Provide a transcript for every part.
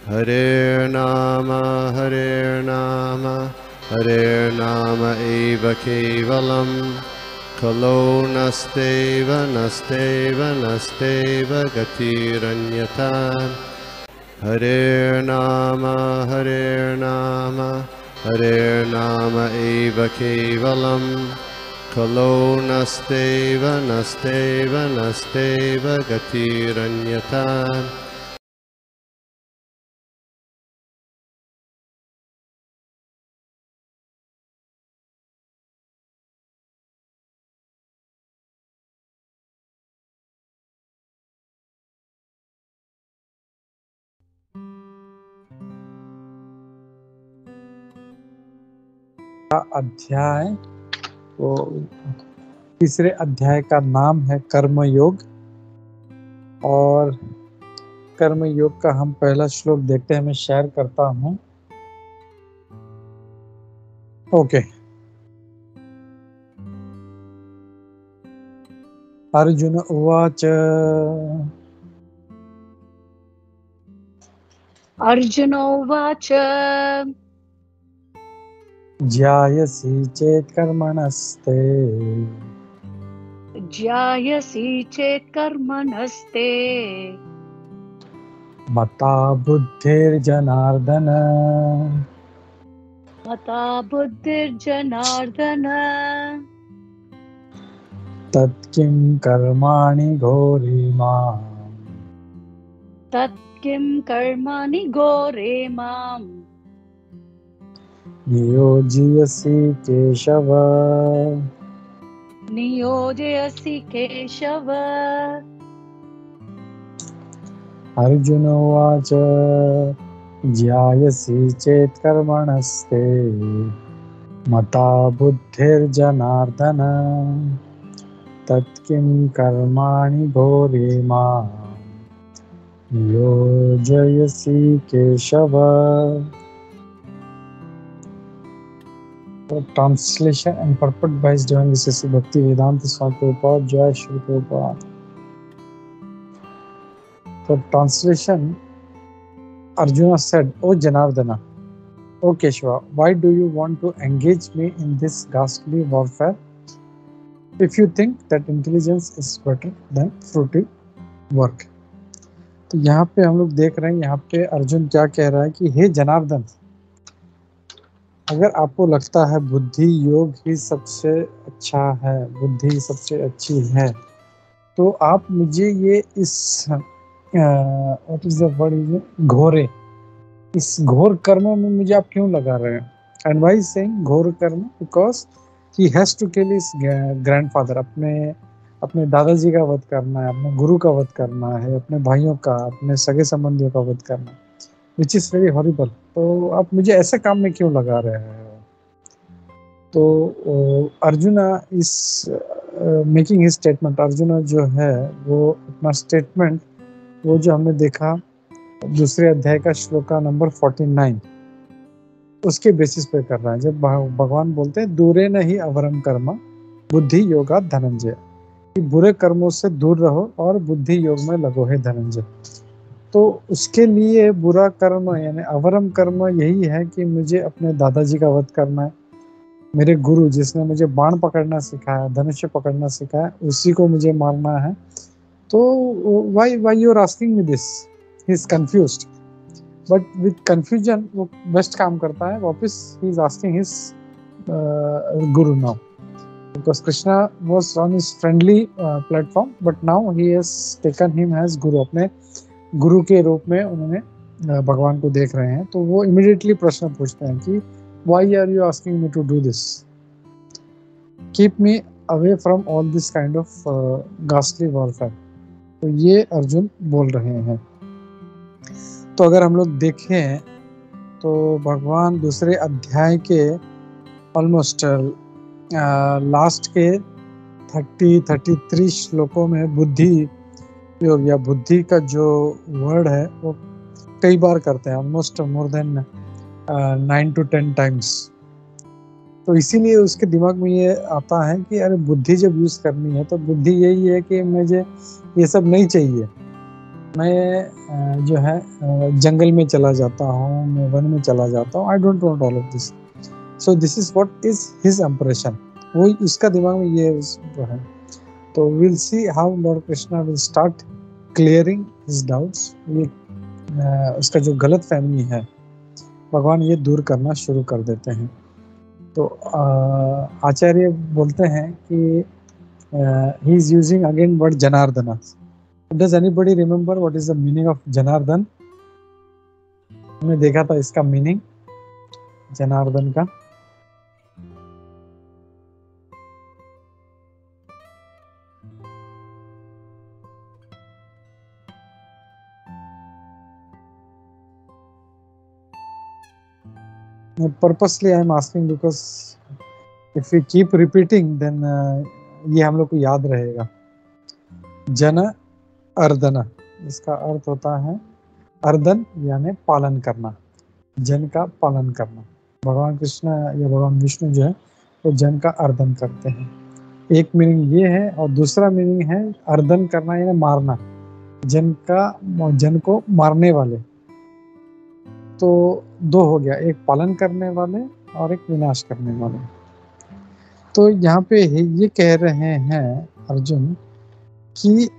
Hare Nama Hare Nama eva kevalam Kalo nasteva nasteva nasteva gatiranyata Hare Nama Hare Nama eva kevalam Kalo nasteva nasteva nasteva gatiranyata अध्याय तो तीसरे अध्याय का नाम है कर्मयोग और कर्मयोग का हम पहला श्लोक देखते हैं। मैं शेयर करता हूं। ओके। अर्जुन उवाच ज्यायसि चेत् कर्मणस्ते मता बुद्धिर्जनार्दन तत्किं कर्माणि घोरे माम् नियोजयसि केशव। अर्जुन उवाच ज्यायसि चेत् कर्मणस्ते मता बुद्धिर्जनार्दन तत्किं कर्माणि घोरे माम् नियोजयसि Keshav. Translation and purport by His Divine Grace Bhakti Vedanta Swami Prabhupada, Jai Shri Prabhupada. The translation: Arjuna said, "O Janardana, O Keshava, why do you want to engage me in this ghastly warfare? If you think that intelligence is better than fruitive work." तो यहाँ पे हम लोग देख रहे हैं, यहाँ पे अर्जुन क्या कह रहा है कि हे जनार्दन, अगर आपको लगता है बुद्धि योग ही सबसे अच्छा है, बुद्धि सबसे अच्छी है, तो आप मुझे ये इस घोरे, इस घोर कर्म में मुझे आप क्यों लगा रहे हैं? एंड व्हाई सेइंग घोर कर्म? Because he has to kill his grandfather. अपने दादाजी का वध करना है, अपने गुरु का वध करना है, अपने भाइयों का, अपने सगे संबंधियों का वध करना है, विच इज वेरी हॉरिबल। तो आप मुझे ऐसे काम में क्यों लगा रहे हैं? तो अर्जुना इस मेकिंग हिज स्टेटमेंट, अर्जुना जो है वो अपना स्टेटमेंट, वो जो हमने देखा दूसरे अध्याय का श्लोका नंबर 49, उसके बेसिस पे कर रहा है। जब भगवान बोलते हैं दूरे नहीं अवरम कर्म बुद्धि योगा धनंजय, कि बुरे कर्मों से दूर रहो और बुद्धि योग में लगो है धनंजय। तो उसके लिए बुरा कर्म यानी अवरम कर्म यही है कि मुझे अपने दादाजी का वध करना है, मेरे गुरु जिसने मुझे बाण पकड़ना सिखाया, धनुष्य पकड़ना सिखाया, उसी को मुझे मारना है। तो why you are asking me this? He is confused, but with confusion वो बेस्ट काम करता है। वापस he is asking his guru now, because Krishna was on his friendly platform, but now he has taken him as guru. अपने गुरु के रूप में उन्होंने भगवान को देख रहे हैं। तो वो इमीडिएटली प्रश्न पूछते हैं कि why are you asking me to do this? Keep me away from all this kind of ghastly warfare. तो ये अर्जुन बोल रहे हैं। तो अगर हम लोग देखें तो भगवान दूसरे अध्याय के ऑलमोस्ट लास्ट के 33 श्लोकों में बुद्धि योग या बुद्धि का जो वर्ड है वो कई बार करते हैं, almost more than 9 to 10 times. तो इसीलिए उसके दिमाग में ये आता है कि अरे बुद्धि जब यूज करनी है तो बुद्धि यही है कि मुझे ये सब नहीं चाहिए, मैं जो है जंगल में चला जाता हूँ, मैं वन में चला जाता हूँ, I don't want all of this. So this is what is his impression, वो उसका दिमाग में ये जो है। तो will see how Lord Krishna will start clearing his doubts. ये उसका जो गलत फहमी है भगवान ये दूर करना शुरू कर देते हैं। तो आचार्य बोलते हैं कि he is using again word Janardana. Does anybody remember what is the meaning of Janardhan? हमने देखा था इसका मीनिंग जनार्दन का। Purposely I am asking because if we keep repeating then ये हम लोग को याद रहेगा। जन अर्दन, इसका अर्थ होता है अर्दन यानी पालन करना, जन का पालन करना। भगवान कृष्ण या भगवान विष्णु जो है वो जन का अर्दन करते हैं। एक मीनिंग ये है और दूसरा मीनिंग है अर्दन करना यानी मारना, जन को मारने वाले। तो दो हो गया, एक पालन करने वाले और एक विनाश करने वाले। तो यहाँ पे ये कह रहे हैं अर्जुन कि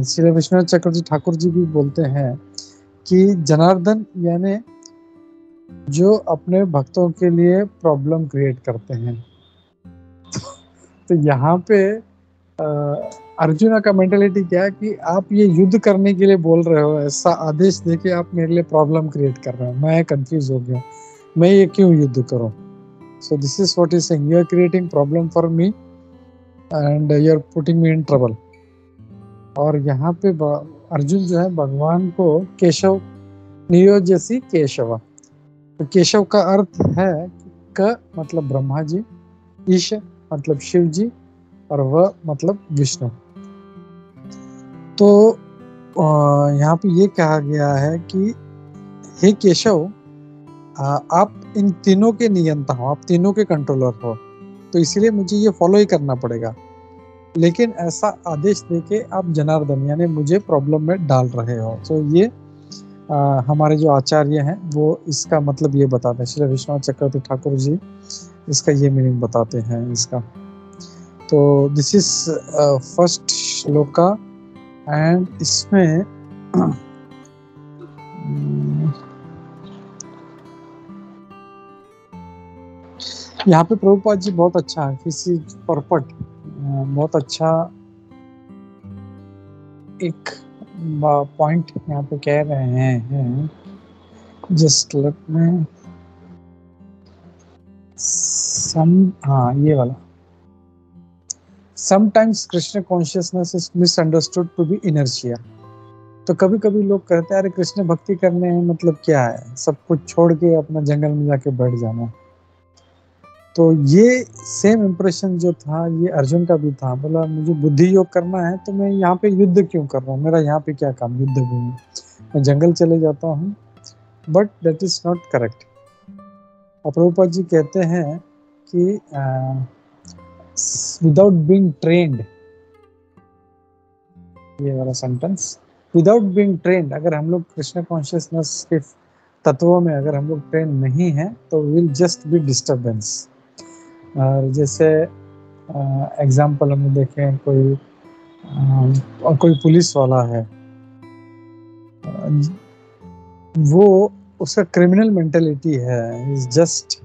श्री विश्वनाथ चक्रवर्ती ठाकुर जी भी बोलते हैं कि जनार्दन यानी जो अपने भक्तों के लिए प्रॉब्लम क्रिएट करते हैं। तो यहाँ पे अर्जुन का मेंटालिटी क्या है कि आप ये युद्ध करने के लिए बोल रहे हो, ऐसा आदेश देके आप मेरे लिए प्रॉब्लम क्रिएट कर रहे हो, मैं कंफ्यूज हो गया, मैं ये क्यों युद्ध करूं। So this is what is saying, you are creating problem for me and you are putting me in trouble. और यहाँ पे अर्जुन जो है भगवान को केशव नियोजसी केशव, तो केशव का अर्थ है क मतलब ब्रह्मा जी, ईश मतलब शिव जी और व मतलब विष्णु। तो यहाँ पे ये कहा गया है कि हे केशव आप इन तीनों के नियंता हो, आप तीनों के कंट्रोलर हो, तो इसीलिए मुझे ये फॉलो ही करना पड़ेगा। लेकिन ऐसा आदेश देके आप जनार्दन यानी मुझे प्रॉब्लम में डाल रहे हो। तो ये हमारे जो आचार्य हैं वो इसका मतलब ये बताते हैं, श्री विश्वनाथ चक्रवर्ती ठाकुर जी इसका ये मीनिंग बताते हैं इसका। तो this is first shloka and इसमें यहाँ पे प्रभुपाद जी बहुत अच्छा है, किसी परपट बहुत अच्छा एक पॉइंट यहाँ पे कह रहे हैं। जस्ट लेट मी ये वाला, sometimes Krishna consciousness is misunderstood to be inertia. तो कभी कभी लोग कहते हैं अरे कृष्ण भक्ति करने हैं मतलब क्या है, सब कुछ छोड़ के अपना जंगल में जाके बैठ जाना। तो ये सेम इंप्रेशन जो था ये अर्जुन का भी था, बोला मुझे बुद्धि योग करना है तो मैं यहाँ पे युद्ध क्यों कर रहा हूँ, मेरा यहाँ पे क्या काम युद्ध भूमि, मैं जंगल चले जाता हूँ। But that is not correct. Prabhupada ji कहते हैं कि विदाउट बीइंग ट्रेन्ड, ये वाला सेंटेंस, विदाउट बीइंग ट्रेन्ड, अगर हम लोग कृष्ण कॉन्शियसनेस के तत्वों में अगर हम लोग ट्रेन नहीं हैं तो विल जस्ट बी डिस्टर्बेंस। और जैसे एग्जाम्पल हम देखें, कोई पुलिस वाला है, वो उसका क्रिमिनल मेंटेलिटी है, इज जस्ट,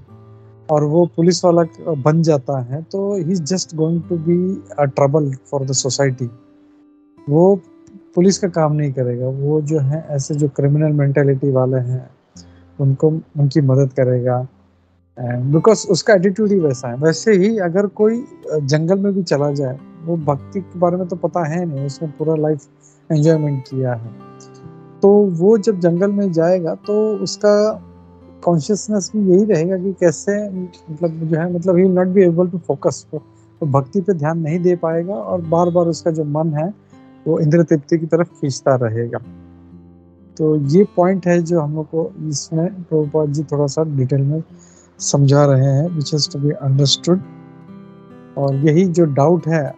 और वो पुलिस वाला बन जाता है तो he is just going to be a trouble for the society. वो पुलिस का काम नहीं करेगा, वो जो है ऐसे जो क्रिमिनल मेंटेलिटी वाले हैं उनको उनकी मदद करेगा, बिकॉज उसका एटीट्यूड ही वैसा है। वैसे ही अगर कोई जंगल में भी चला जाए, वो भक्ति के बारे में तो पता है नहीं, उसने पूरा लाइफ एंजॉयमेंट किया है, तो वो जब जंगल में जाएगा तो उसका कॉन्शियसनेस भी यही रहेगा कि कैसे मतलब जो है मतलब he will not be able to focus, तो भक्ति पे ध्यान नहीं दे पाएगा और बार बार उसका जो मन है वो इंद्र तृप्ति की तरफ खींचता रहेगा। तो ये पॉइंट है जो हम लोग को इसमें प्रभुपाद जी थोड़ा सा डिटेल में समझा रहे हैं, which is to be understood. और यही जो डाउट है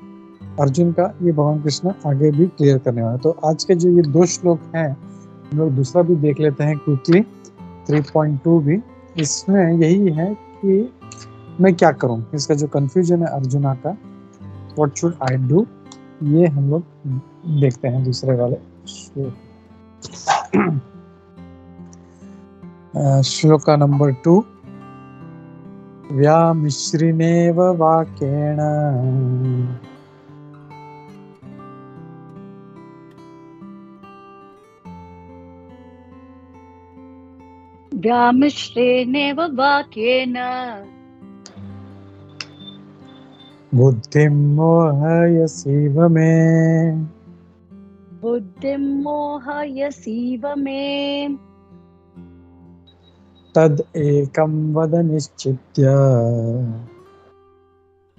अर्जुन का ये भगवान कृष्ण आगे भी क्लियर करने वाले। तो आज के जो ये 2 श्लोक हैं, हम लोग दूसरा भी देख लेते हैं क्विकली, 3.2 भी। इसमें यही है कि मैं क्या करूं, इसका जो कंफ्यूजन है अर्जुना का, व्हाट शुड आई डू, ये हम लोग देखते हैं दूसरे वाले श्लोक। श्लोक नंबर 2, व्यामिश्रिणेव वाक्येन व्यामिश्रेणेव वाक्येन बुद्धिं मोहयसीव मे बुद्धिं मोहयसीव मे तदेकं वद निश्चित्य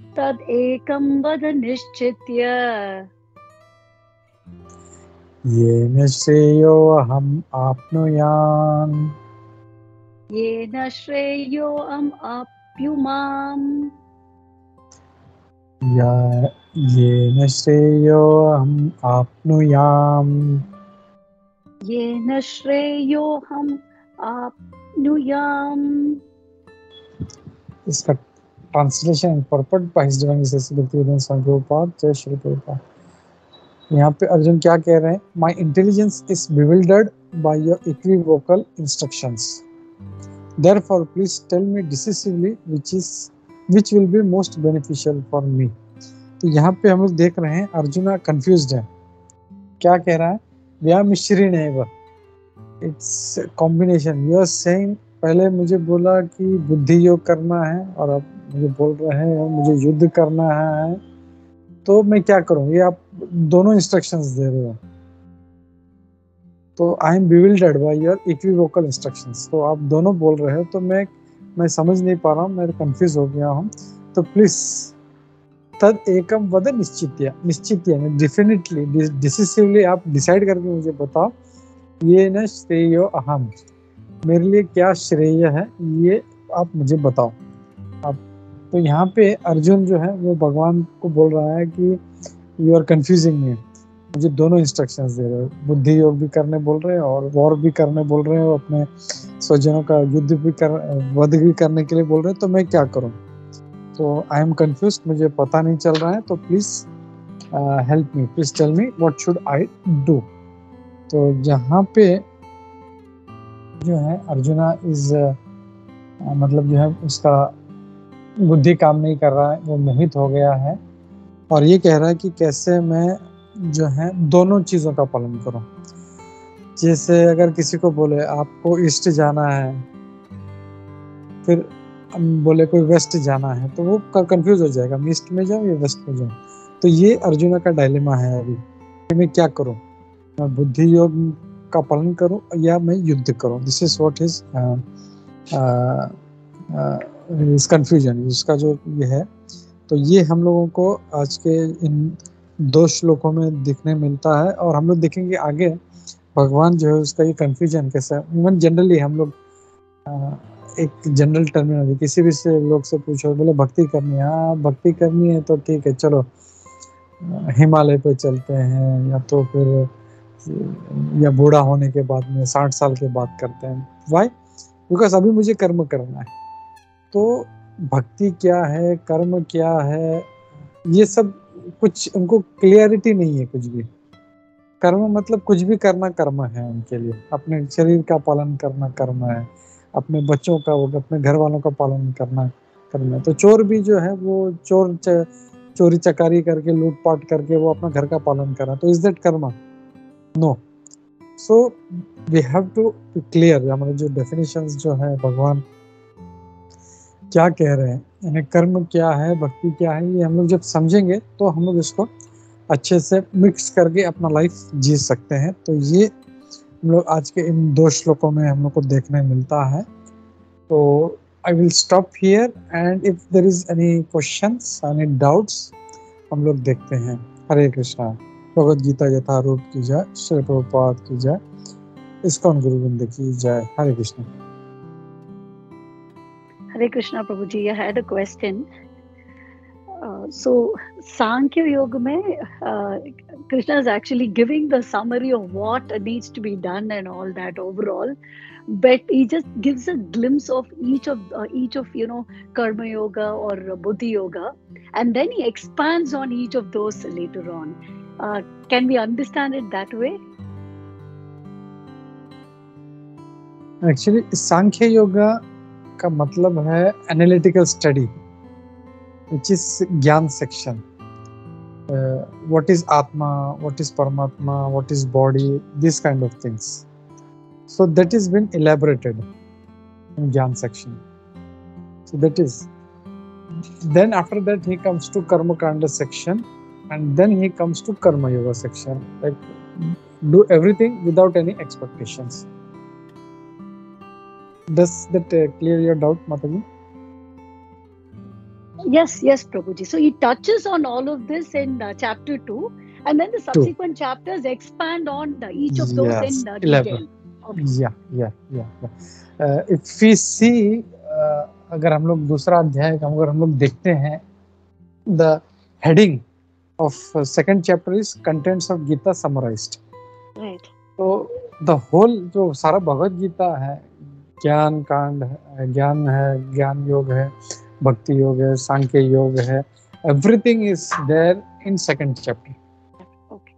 तदेकं वद निश्चित्य येन श्रेयोऽहम् आप्नुयाम् येन श्रेयोऽहम् आप्नुयाम् येन श्रेयोऽहम् आप्नुयाम् येन श्रेयोऽहम् आप्नुयाम्। इसका translation and purport by his divine necessity Bhaktivedanta Swami Prabhupada, जय श्री प्रभुपाद। यहाँ पे अर्जुन क्या कह रहे हैं, my intelligence is bewildered by your equivocal instructions, therefore please tell me decisively which will be most beneficial for me। तो यहाँ पे हम लोग देख रहे हैं अर्जुना कंफ्यूज्ड है। क्या कह रहा है, व्यामिश्रिणेव, it's combination. You are saying, पहले मुझे बोला कि बुद्धि योग करना है और अब मुझे बोल रहे हैं मुझे युद्ध करना है, तो मैं क्या करूं, ये आप दोनों इंस्ट्रक्शंस दे रहे हो। तो I am bewildered by your equivocal instructions, तो आप दोनों बोल रहे हो, तो मैं समझ नहीं पा रहा हूँ, मैं कंफ्यूज हो गया हूँ। तो प्लीज तद एकम वद निश्चित्य, डेफिनेटली डिसिसिवली आप डिसाइड करके मुझे बताओ, ये न श्रेयो अहम, मेरे लिए क्या श्रेय है ये आप मुझे बताओ। आप तो यहाँ पे अर्जुन जो है वो भगवान को बोल रहा है कि यू आर कंफ्यूजिंग मी, मुझे दोनों इंस्ट्रक्शंस दे रहे हो, बुद्धि योग भी करने बोल रहे हो और वॉर भी करने बोल रहे हो, अपने स्वजनों का युद्ध भी वध भी करने के लिए बोल रहे हो, तो मैं क्या करूं। तो आई एम कंफ्यूज, मुझे पता नहीं चल रहा है, तो please help me, please tell me what should I do. तो यहाँ पे जो है अर्जुना इज मतलब जो है उसका बुद्धि काम नहीं कर रहा है, वो मोहित हो गया है और ये कह रहा है कि कैसे मैं जो है दोनों चीज़ों का पालन करूं। जैसे अगर किसी को बोले आपको ईस्ट जाना है, फिर बोले कोई वेस्ट जाना है, तो वो कंफ्यूज हो जाएगा, मैं ईस्ट में जाऊं या वेस्ट में जाऊं। तो ये अर्जुना का डायलेमा है अभी कि मैं क्या करूं, मैं बुद्धि योग का पालन करूं या मैं युद्ध करूं। This is what is confusion, इसका जो ये है। तो ये हम लोगों को आज के इन 2 श्लोकों में दिखने मिलता है और हम लोग देखेंगे आगे भगवान जो है उसका ये कंफ्यूजन कैसा है। इवन जनरली हम लोग एक जनरल टर्मिनोलॉजी किसी भी से लोग से पूछो, बोले भक्ति करनी है, हाँ भक्ति करनी है तो ठीक है, चलो हिमालय पे चलते हैं, या तो फिर या बूढ़ा होने के बाद में 60 साल के बाद करते हैं। वाई? बिकॉज अभी मुझे कर्म करना है। तो भक्ति क्या है, कर्म क्या है, ये सब कुछ उनको क्लियरिटी नहीं है कुछ भी। कर्म मतलब कुछ भी करना कर्म है उनके लिए, अपने शरीर का पालन करना कर्म है, अपने बच्चों का, अपने घर वालों का पालन करना कर्म है। तो चोर भी जो है वो चोरी चकारी करके लूटपाट करके वो अपना घर का पालन कर रहा है, तो is that karma? No. So we have to be clear, हमारे जो डेफिनेशंस जो है भगवान क्या कह रहे हैं, यानी कर्म क्या है, भक्ति क्या है, ये हम लोग जब समझेंगे तो हम लोग इसको अच्छे से मिक्स करके अपना लाइफ जी सकते हैं। तो ये हम लोग आज के इन 2 श्लोकों में हम लोग को देखने मिलता है। तो I will stop here and if there is any questions, any doubts, हम लोग देखते हैं। हरे कृष्णा। भगवद गीता यथारूप की जय, श्री प्रभुपाद की जय, इस्कॉन गुरुवृंद की जय। हरे Krishna. Hare Krishna Prabhuji, I had a question. So Sankhya Yoga में Krishna is actually giving the summary of what needs to be done and all that overall, but he just gives a glimpse of each of Karma Yoga or Buddhi Yoga, and then he expands on each of those later on. Can we understand it that way? Actually Sankhya yoga का मतलब है analytical study, which is gyan section. What is Atma, what is Paramatma, what is body, this kind of things. So that has been elaborated in Gyan section. So that is. Then after that he comes to Karma Kanda section, and then he comes to Karma Yoga section. Like do everything without any expectations. Does that clear your doubt, Mataji? Yes, Prabhuji. So he touches on all of this in chapter 2, and then the subsequent chapters expand on each of those in detail. Okay. Yeah. If we see, अगर हम लोग दूसरा अध्याय का अगर हम लोग देखते हैं, the heading of second chapter is contents of Gita summarized. Right. तो the whole जो सारा भगवद गीता है, ज्ञान कांड है, ज्ञान है, ज्ञान योग है, भक्ति योग है, सांख्य योग है, everything is there in second chapter. Okay.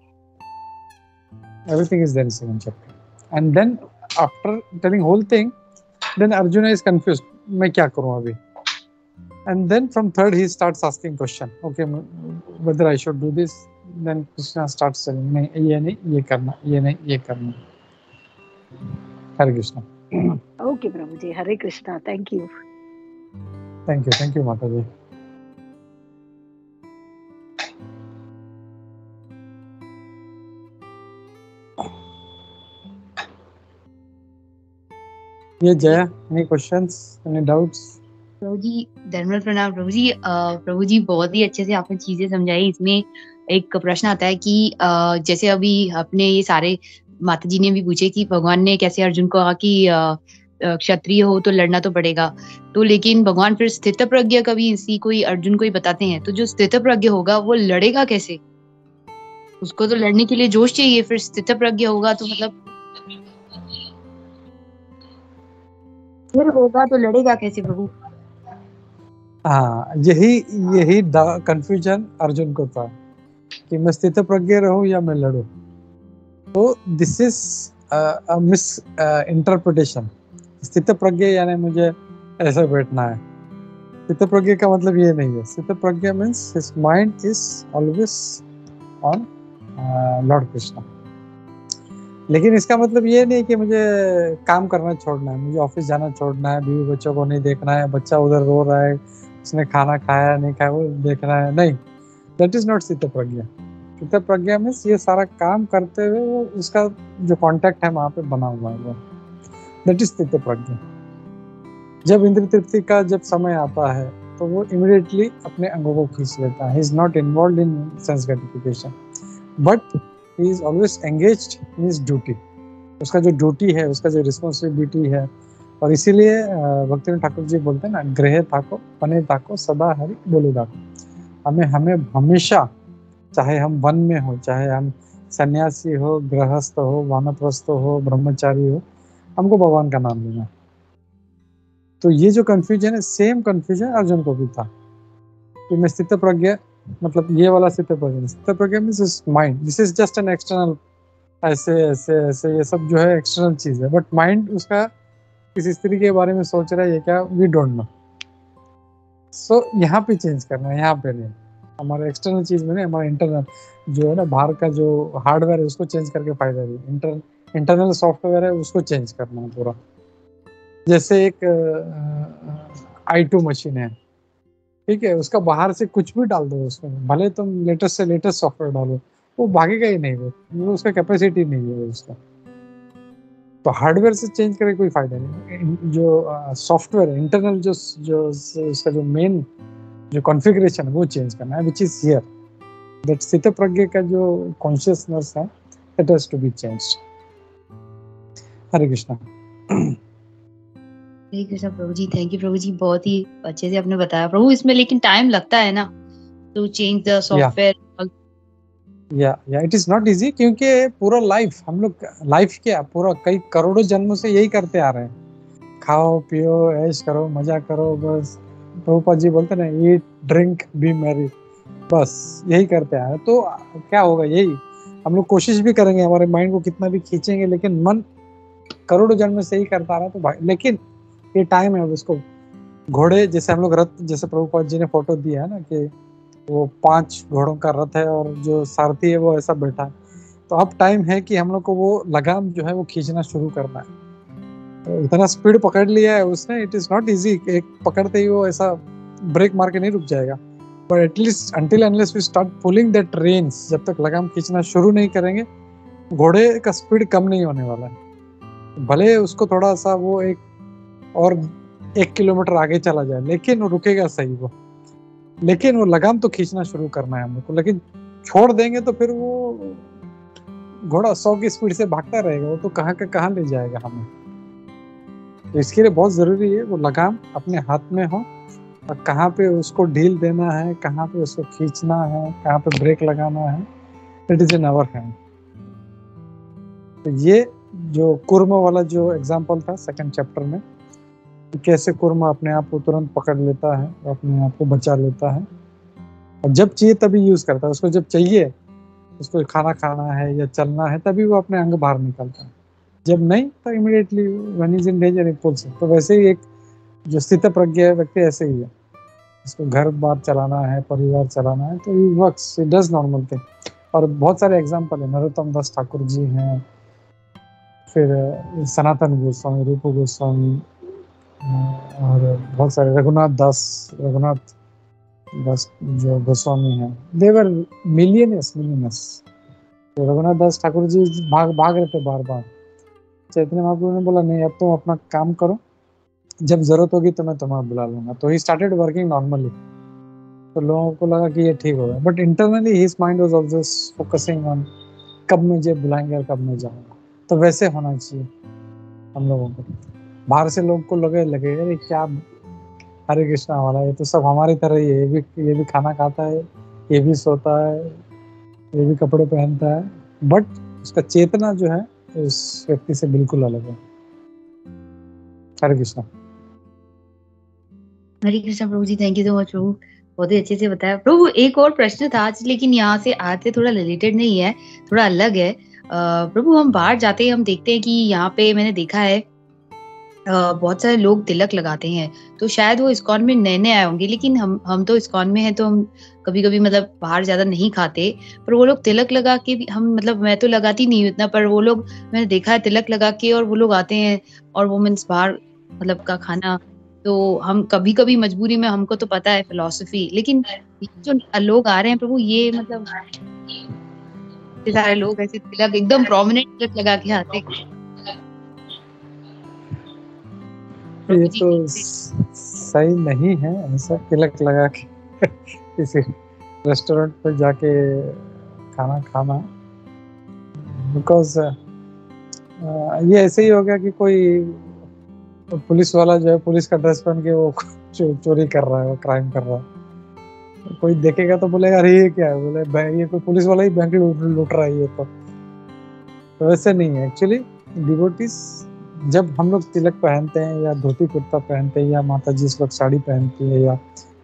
Everything is there in second chapter. And then after telling whole thing, then Arjuna is confused. मैं क्या करूँ अभी? And then from third he starts asking question. Okay, whether I should do this. Then Krishna starts saying, नहीं, ये करना, ये नहीं, ये करना. Hare Krishna. Okay, Prabhuji. Hare Krishna. Thank you. Thank you, Mataji. ये Jaya, any questions, any doubts? प्रभु जी thermal प्रणाम. प्रभु जी बहुत ही अच्छे से आपने चीजें समझाई. इसमें एक प्रश्न आता है कि जैसे अभी अपने ये सारे माता जी ने भी पूछे कि भगवान ने कैसे अर्जुन को कहा कि क्षत्रिय हो तो लड़ना तो पड़ेगा, तो लेकिन भगवान फिर स्थित प्रज्ञ कभी इसी कोई अर्जुन को ही बताते हैं, तो जो स्थित प्रज्ञ होगा वो लड़ेगा कैसे? उसको तो लड़ने के लिए जोश चाहिए, फिर स्थित प्रज्ञ होगा तो मतलब फिर होगा तो लड़ेगा कैसे प्रभु? हाँ, यही कंफ्यूजन अर्जुन को था कि मैं स्थित प्रज्ञ रहूं या मैं लड़ूं. तो this is a miss interpretation. स्थित प्रज्ञ यानी मुझे ऐसे बैठना है. स्थित प्रज्ञ का मतलब ये नहीं है. स्थित प्रज्ञ means his mind is always on Lord Krishna. लेकिन इसका मतलब ये नहीं कि मुझे काम करना छोड़ना है, मुझे ऑफिस जाना छोड़ना है, बीवी बच्चों को नहीं देखना है, बच्चा उधर रो रहा है, उसने खाना खाया नहीं खाया वो देखना है. नहीं, दैट इज नॉट स्थित प्रज्ञा. स्थित प्रज्ञा मीन्स ये सारा काम करते हुए वो उसका जो कॉन्टेक्ट है वहां पे बना हुआ है, वो दैट इज स्थित प्रज्ञा. जब इंद्रिय तृप्ति का जब समय आता है तो वो इमीडिएटली अपने अंगों को खींच लेता है. He is not involved in sense gratification, but he is always engaged in his duty. उसका जो ड्यूटी है, उसका जो रिस्पॉन्सिबिलिटी है, और इसीलिए भक्तिवेदांत ठाकुर जी बोलते हैं ना, ग्रहे थाको पने थाको सदा हरि बोले थाको. हमें हमेशा, चाहे हम वन में हो, चाहे हम सन्यासी हो, गृहस्थ हो, वानप्रस्थ हो, ब्रह्मचारी हो, हमको भगवान का नाम लेना. तो ये जो कंफ्यूजन है, सेम कंफ्यूजन अर्जुन को भी था कि मैं स्थित प्रज्ञ, मतलब ये वाला स्थित प्रज्ञ. स्थित प्रज्ञ means mind, this is just an external, ऐसे ये सब जो है एक्सटर्नल चीज है, बट माइंड उसका किसी स्त्री के बारे में सोच रहा है, ये क्या, वी डोंट नो. सो यहाँ पे चेंज करना है, यहाँ पे नहीं. हमारे एक्सटर्नल चीज में नहीं, हमारा इंटरनल जो है ना, बाहर का जो हार्डवेयर है उसको चेंज करके फायदा नहीं. इंटरनल सॉफ्टवेयर है उसको चेंज करना है पूरा. जैसे एक i2 मशीन है, ठीक है, उसका बाहर से कुछ भी डाल दो उसमें, भले तुम लेटेस्ट से लेटेस्ट सॉफ्टवेयर डालो, वो भागेगा ही नहीं, वो उसका कैपेसिटी नहीं है उसका. तो हार्डवेयर से चेंज करके कोई फायदा नहीं. जो सॉफ्टवेयर इंटरनल जो उसका जो मेन जो कॉन्फ़िगरेशन है वो चेंज करना है, व्हिच इज हियर. दैट स्थित प्रज्ञ का जो कॉन्शियसनेस है, that has to be changed. Hare Krishna. प्रभु जी, थैंक यू प्रभु जी, बहुत ही अच्छे से आपने बताया प्रभु. इसमें लेकिन टाइम लगता है ना, to change the software. या इट इज नॉट इजी, क्योंकि पूरा लाइफ हम लोग लाइफ क्या पूरा कई करोड़ों जन्मों से यही करते आ रहे हैं, खाओ पियो ऐश करो मजा करो, बस प्रभुपाद जी बोलते ना ईट ड्रिंक बी मैरी, बस यही करते आ रहे हैं। तो क्या होगा, यही हम लोग कोशिश भी करेंगे, हमारे माइंड को कितना भी खींचेंगे, लेकिन मन करोड़ों जन्म से यही करता आ रहा है। तो भाई लेकिन ये टाइम है, अब इसको घोड़े जैसे हम लोग रथ, जैसे प्रभुपाद जी ने फोटो दिया है ना कि वो 5 घोड़ों का रथ है और जो सारथी है वो ऐसा बैठा है, तो अब टाइम है कि हम लोग को वो लगाम जो है वो खींचना शुरू करना है। तो इतना स्पीड पकड़ लिया है उसने, इट इज नॉट इजी, एक पकड़ते ही वो ऐसा ब्रेक मार के नहीं रुक जाएगा, but at least until unless we start pulling that reins, जब तक लगाम खींचना शुरू नहीं करेंगे घोड़े का स्पीड कम नहीं होने वाला है। भले उसको थोड़ा सा वो एक और 1 किलोमीटर आगे चला जाए, लेकिन वो रुकेगा सही वो, लेकिन वो लगाम तो खींचना शुरू करना है हम लोग को। लेकिन छोड़ देंगे तो फिर वो घोड़ा 100 की स्पीड से भागता रहेगा, वो तो कहाँ का कहाँ ले जाएगा हमें। तो इसके लिए बहुत जरूरी है वो लगाम अपने हाथ में हो, और कहाँ पे उसको ढील देना है, कहाँ पे उसको खींचना है, कहाँ पे ब्रेक लगाना है, it is in our hand. तो ये जो कुर्म वाला जो एग्जाम्पल था सेकंड चैप्टर में, कैसे कुर्मा अपने आप को तुरंत पकड़ लेता है और अपने आप को बचा लेता है, और जब चाहिए तभी यूज करता है, उसको जब चाहिए उसको खाना खाना है या चलना है तभी वो अपने अंग बाहर निकलता है, जब नहीं तो immediately when is in danger it pools. तो वैसे ही एक जो स्थित प्रज्ञ है व्यक्ति ऐसे ही है, इसको घर बार चलाना है, परिवार चलाना है, तो he works, it does normal thing. और बहुत सारे एग्जाम्पल है, नरोत्तम दास ठाकुर जी हैं, फिर सनातन गोस्वामी, रूप गोस्वामी, और बहुत सारे रघुनाथ दास जो गोस्वामी हैं, दे वर मिलियनर्स। तो रघुनाथ दास ठाकुर जी भाग रहे थे बार बार, चैतन्य महाप्रभु ने बोला नहीं अब तुम अपना काम करो, जब जरूरत होगी तो मैं तुम्हें बुला लूंगा। तो ही स्टार्टेड वर्किंग नॉर्मली, तो लोगों को लगा कि ये ठीक होगा, but internally his mind was always focusing on कब मुझे बुलाएंगे और कब मैं जाऊंगा। तो वैसे होना चाहिए हम लोगों को। बाहर से लोग को लगे अरे क्या हरे कृष्णा वाला, ये तो सब हमारी तरह ही है, ये भी खाना खाता है, ये भी सोता है, ये भी कपड़े पहनता है, बट उसका चेतना जो है उस व्यक्ति से बिल्कुल अलग है। हरे कृष्णा। हरे कृष्णा प्रभु जी, थैंक यू सो मच प्रभु, बहुत ही अच्छे से बताया प्रभु। एक और प्रश्न था आज, लेकिन यहाँ से आज से थोड़ा रिलेटेड नहीं है, थोड़ा अलग है। प्रभु हम बाहर जाते हैं, हम देखते हैं कि यहाँ पे मैंने देखा है बहुत सारे लोग तिलक लगाते हैं, तो शायद वो इस्कॉन में नए नए आए होंगे, लेकिन हम तो इस्कॉन में हैं, तो हम कभी कभी मतलब बाहर ज्यादा नहीं खाते, पर वो लोग तिलक लगा के भी, हम मतलब मैं तो लगाती नहीं हूँ इतना, पर वो लोग मैंने देखा है तिलक लगा के और वो लोग आते हैं और वो मीन्स बाहर मतलब का खाना। तो हम कभी कभी मजबूरी में, हमको तो पता है फिलॉसफी, लेकिन जो लोग आ रहे हैं प्रभु, ये मतलब सारे लोग ऐसे तिलक एकदम प्रोमिनेंट तिलक लगा के आते हैं। ये तो सही नहीं है ऐसा तिलक लगा के किसी रेस्टोरेंट पर जाके खाना खाना, बिकॉज ये ऐसे ही हो गया कि कोई पुलिस वाला जो है पुलिस का ड्रेस पहन के वो चोरी कर रहा है, वो क्राइम कर रहा है, कोई देखेगा तो बोलेगा अरे ये क्या है, बोले ये कोई पुलिस वाला ही बैंक लूट रहा है, ये तो वैसे नहीं है। एक्चुअली डिवोटीज जब हम लोग तिलक पहनते हैं या धोती कुर्ता पहनते हैं या माता जी लोग साड़ी पहनती है या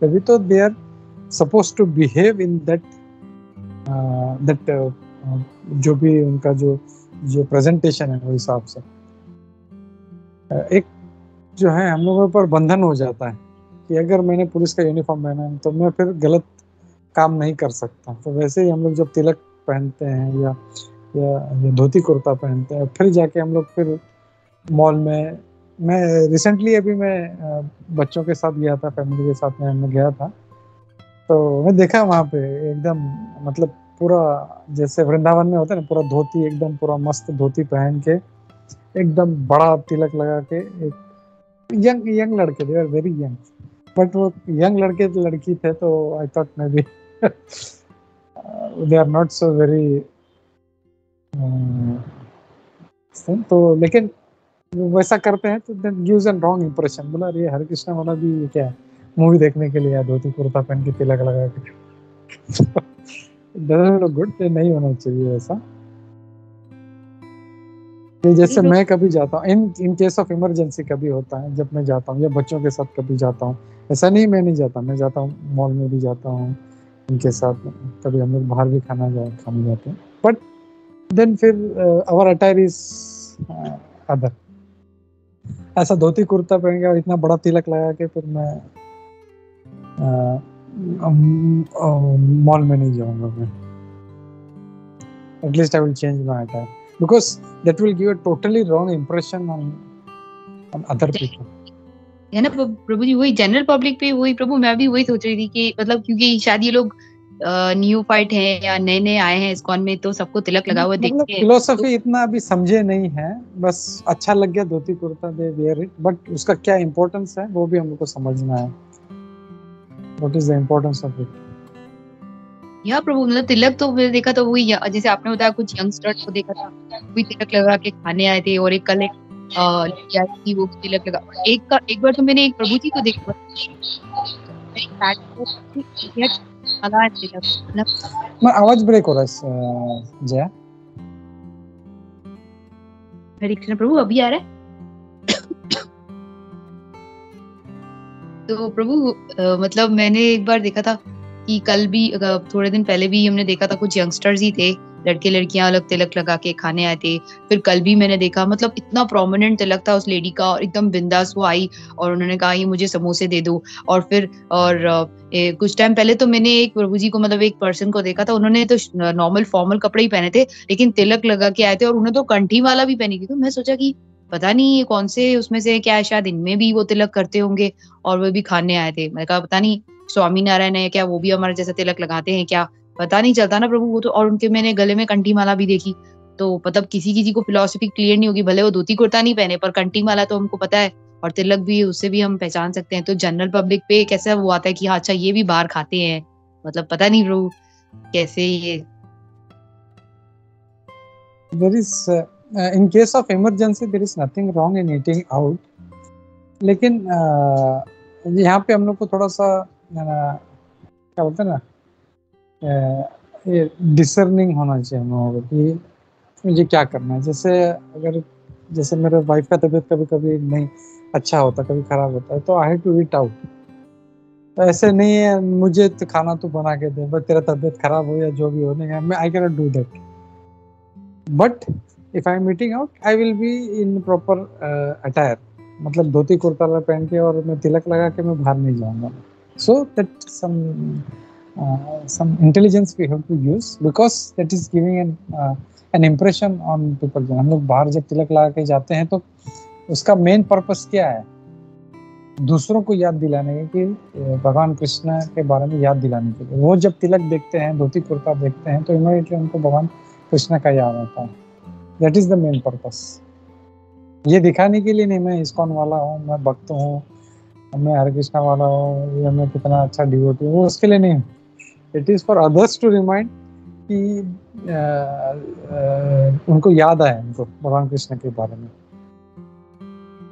तभी, तो they are suppose to behave in that जो भी उनका जो प्रेजेंटेशन है वो हिसाब से। एक जो है हम लोगों पर बंधन हो जाता है कि अगर मैंने पुलिस का यूनिफॉर्म पहना है तो मैं फिर गलत काम नहीं कर सकता। तो वैसे ही हम लोग जब तिलक पहनते हैं या धोती कुर्ता पहनते हैं, फिर जाके हम लोग फिर मॉल में, मैं रिसेंटली अभी मैं बच्चों के साथ गया था, फैमिली के साथ मैं गया था, तो मैं देखा वहाँ पे एकदम मतलब पूरा जैसे वृंदावन में होता है ना, पूरा धोती एकदम पूरा मस्त धोती पहन के एकदम बड़ा तिलक लगा के एक यंग लड़के, they are very young, but वो यंग लड़की थे, तो I thought maybe they are not so very, तो लेकिन वैसा करते हैं तो then gives an wrong impression, बोला ये हरे कृष्णा वाला भी क्या है मूवी देखने के लिए धोती कुर्ता पहन के तिलक लगा के doesn't look good, तो नहीं होना चाहिए ऐसा। कि जैसे मैं कभी जाता हूँ, इन केस ऑफ इमरजेंसी कभी होता है जब मैं जाता हूँ या बच्चों के साथ कभी जाता हूँ, ऐसा नहीं मैं नहीं जाता, मैं जाता हूँ मॉल में भी जाता हूँ उनके साथ, कभी हम लोग बाहर भी खाने जाते हैं, बट देन फिर आवर अटायर इज अदर। ऐसा धोती कुर्ता पहन के और इतना बड़ा तिलक लगा के फिर मैं मॉल में नहीं जाऊंगा मैं। At least I will change my attire because that will give a totally wrong impression on other people। है ना प्रभु जी, वही जनरल पब्लिक पे वही प्रभु, मैं भी वही सोच रही थी कि मतलब क्योंकि शायद ये लोग न्यूफाइट हैं या नए नए आए हैं इस्कॉन में, तो सबको तिलक लगा हुआ देख के फिलोसफी तो इतना अभी समझे नहीं है, बस अच्छा लग गया धोती कुर्ता दे वेयर इट, बट उसका क्या इम्पोर्टेंस है वो भी हम लोग को समझना है। What is the importance of it? या प्रभु, मतलब तिलक तो मैंने देखा तो वही, जैसे आपने बताया कुछ यंगस्टर्स को देखा था वही तिलक लगा के खाने आए थे, और एक कल थी वो तिलक लगा। एक बार तो मैंने एक प्रभु जी को देखा आवाज ब्रेक हो रहा है जया। हरे कृष्ण प्रभु, अभी आ रहा है? तो प्रभु मतलब मैंने एक बार देखा था कि कल भी थोड़े दिन पहले भी हमने देखा था कुछ यंगस्टर्स ही थे, लड़के लड़कियां अलग तिलक लगा के खाने आए थे। फिर कल भी मैंने देखा, मतलब इतना प्रोमिनेंट तिलक था उस लेडी का, और एकदम बिंदास वो आई और उन्होंने कहा ये मुझे समोसे दे दो। और फिर कुछ टाइम पहले तो मैंने एक प्रभु जी को, मतलब एक पर्सन को देखा था, उन्होंने तो नॉर्मल फॉर्मल कपड़े ही पहने थे लेकिन तिलक लगा के आए थे, और उन्होंने तो कंठी माला भी पहनी थी। तो मैं सोचा कि पता नहीं ये कौन से उसमें से क्या है, शायद इनमें भी वो तिलक करते होंगे और वो भी खाने आए थे। मैंने कहा पता नहीं स्वामी नारायण है क्या, वो भी हमारे जैसा तिलक लगाते हैं क्या, पता नहीं चलता ना प्रभु वो तो। और उनके मैंने गले में कंठी माला भी देखी, तो मतलब किसी को फिलॉसफी क्लियर नहीं होगी, भले वो धोती कुर्ता नहीं पहने पर कंठी माला तो हमको पता है, और तिलक भी उससे भी हम पहचान सकते हैं। तो जनरल पब्लिक पे कैसा वो आता है कि हाँ अच्छा ये भी बाहर खाते हैं, मतलब पता नहीं प्रभु कैसे ये। There is in case of emergency there is nothing wrong in eating out, लेकिन यहाँ पे हम लोग को थोड़ा सा क्या बोलते हैं ना, ये डिसर्निंग होना चाहिए हम लोगों को कि मुझे क्या करना है। जैसे मेरे वाइफ का तबीयत कभी कभी नहीं अच्छा होता, कभी खराब होता है, तो I have to eat out. तो ऐसे नहीं है मुझे तो खाना तो बना के दे, बस तेरा तबीयत खराब हो या जो भी हो, नहीं मैं I can not do that. But if I am eating out I will be in proper attire, मतलब धोती कुर्ता पहन के और मैं तिलक लगा के मैं बाहर नहीं जाऊंगा। So that some intelligence we have to use because that is giving an impression on people। हम लोग बाहर जब तिलक लगा के जाते हैं तो उसका मेन पर्पस क्या है? दूसरों को याद दिलाने की, भगवान कृष्ण के बारे में याद दिलाने के लिए। वो जब तिलक देखते हैं, धोती कुर्ता देखते हैं, तो इमीडिएटली उनको भगवान कृष्ण का याद आता है। That is the main purpose. ये दिखाने के लिए नहीं मैं इस्कॉन वाला हूँ, मैं भक्त हूँ, मैं हरे कृष्णा वाला हूँ, या मैं कितना अच्छा डिवोटी हूँ, वो उसके लिए नहीं। It is for others to remind कि उनको याद आए उनको भगवान कृष्ण के बारे में।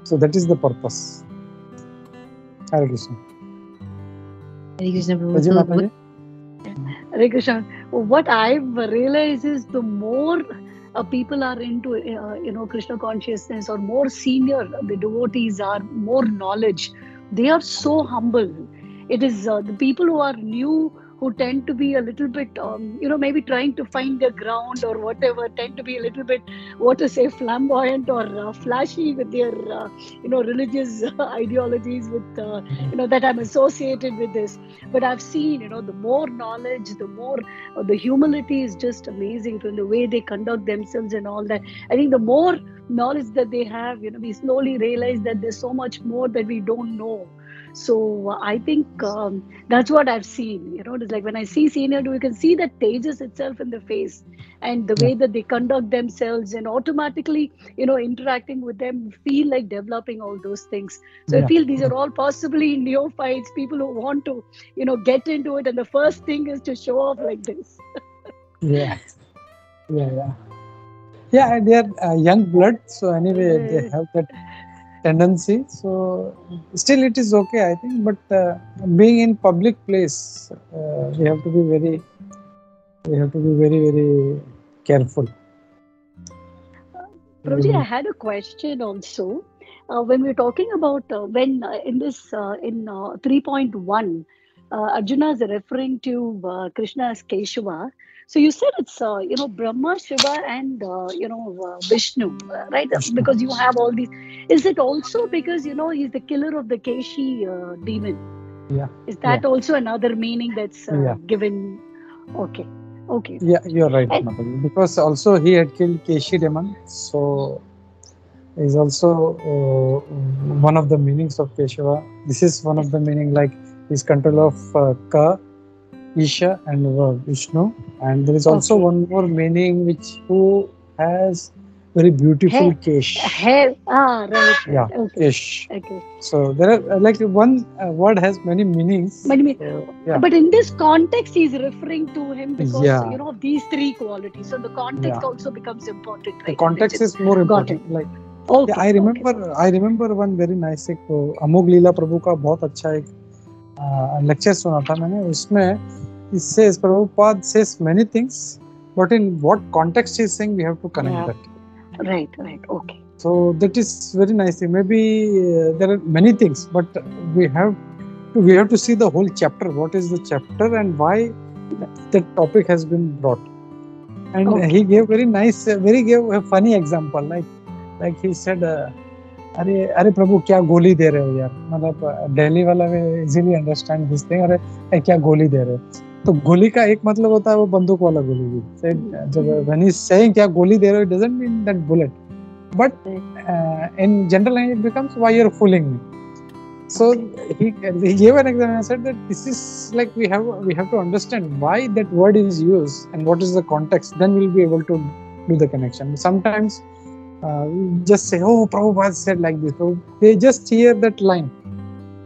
So that is the purpose. Hare Krishna. Hare Krishna Prabhu. Hare Krishna. What I've realized is the more people are into Krishna consciousness, or more senior the devotees are, more knowledge, they are so humble. It is the people who are new, who tend to be a little bit maybe trying to find their ground or whatever, tend to be a little bit, what to say, flamboyant or flashy with their religious ideologies, with that I'm associated with this. But I've seen the more knowledge, the more the humility is just amazing, from the way they conduct themselves and all that. I think the more knowledge that they have, we slowly realize that there's so much more that we don't know. So I think that's what I've seen. It's like when I see senior, you can see that tejas itself in the face, and the way that they conduct themselves, and automatically, interacting with them, feel like developing all those things. So I feel these are all possibly neophytes, people who want to, get into it, and the first thing is to show off like this. Yeah, they are young blood. So anyway, they have that tendency. So still it is okay, I think, but being in public place, we have to be very careful. Prabhuji, I had a question also. When we're talking about when in this in 3.1, Arjuna is referring to Krishna as Keshava. So you said it's Brahma, Shiva, and Vishnu, right? Vishnu. Because you have all these. Is it also because he's the killer of the Keshi demon? Yeah. Is that also another meaning that's given? Okay. Yeah, you're right, And- Mataji. Because also he had killed Keshi demon, so is also one of the meanings of Keshava. This is one of the meaning, like his control of Ka, Isha, and Vishnu. And there is also one more meaning who has very beautiful Kesh. Hair. Right. Yeah, Okay. Kesh. Okay. So there are like one word has many meanings. But in this context, he's referring to him because of these three qualities. So the context also becomes important. Right? The context is more important. Like I remember one very nice एक अमोघ लीला प्रभु का बहुत अच्छा एक lecture सुना था मैंने. उसमें it says Prabhupada says many things, but in what context he is saying, we have to connect that. Right. Okay. So that is very nice. Maybe there are many things, but we have to see the whole chapter. What is the chapter and why that topic has been brought? And he gave gave a funny example. Like he said, अरे प्रभु क्या गोली दे रहे हो यार. मतलब दिल्ली वाला में easily understand this thing. अरे क्या गोली दे रहे हो. तो गोली का एक मतलब होता है वो बंदूक वाला गोली भी. जब when he's saying क्या गोली दे रहे हो, it doesn't mean that bullet. But in general language it becomes why you're fooling me. So he gave an example and said that this is like we have to understand why that word is used and what is the context. Then we'll be able to do the connection. Sometimes we just say, oh, Prabhupada said like this. They just hear that line.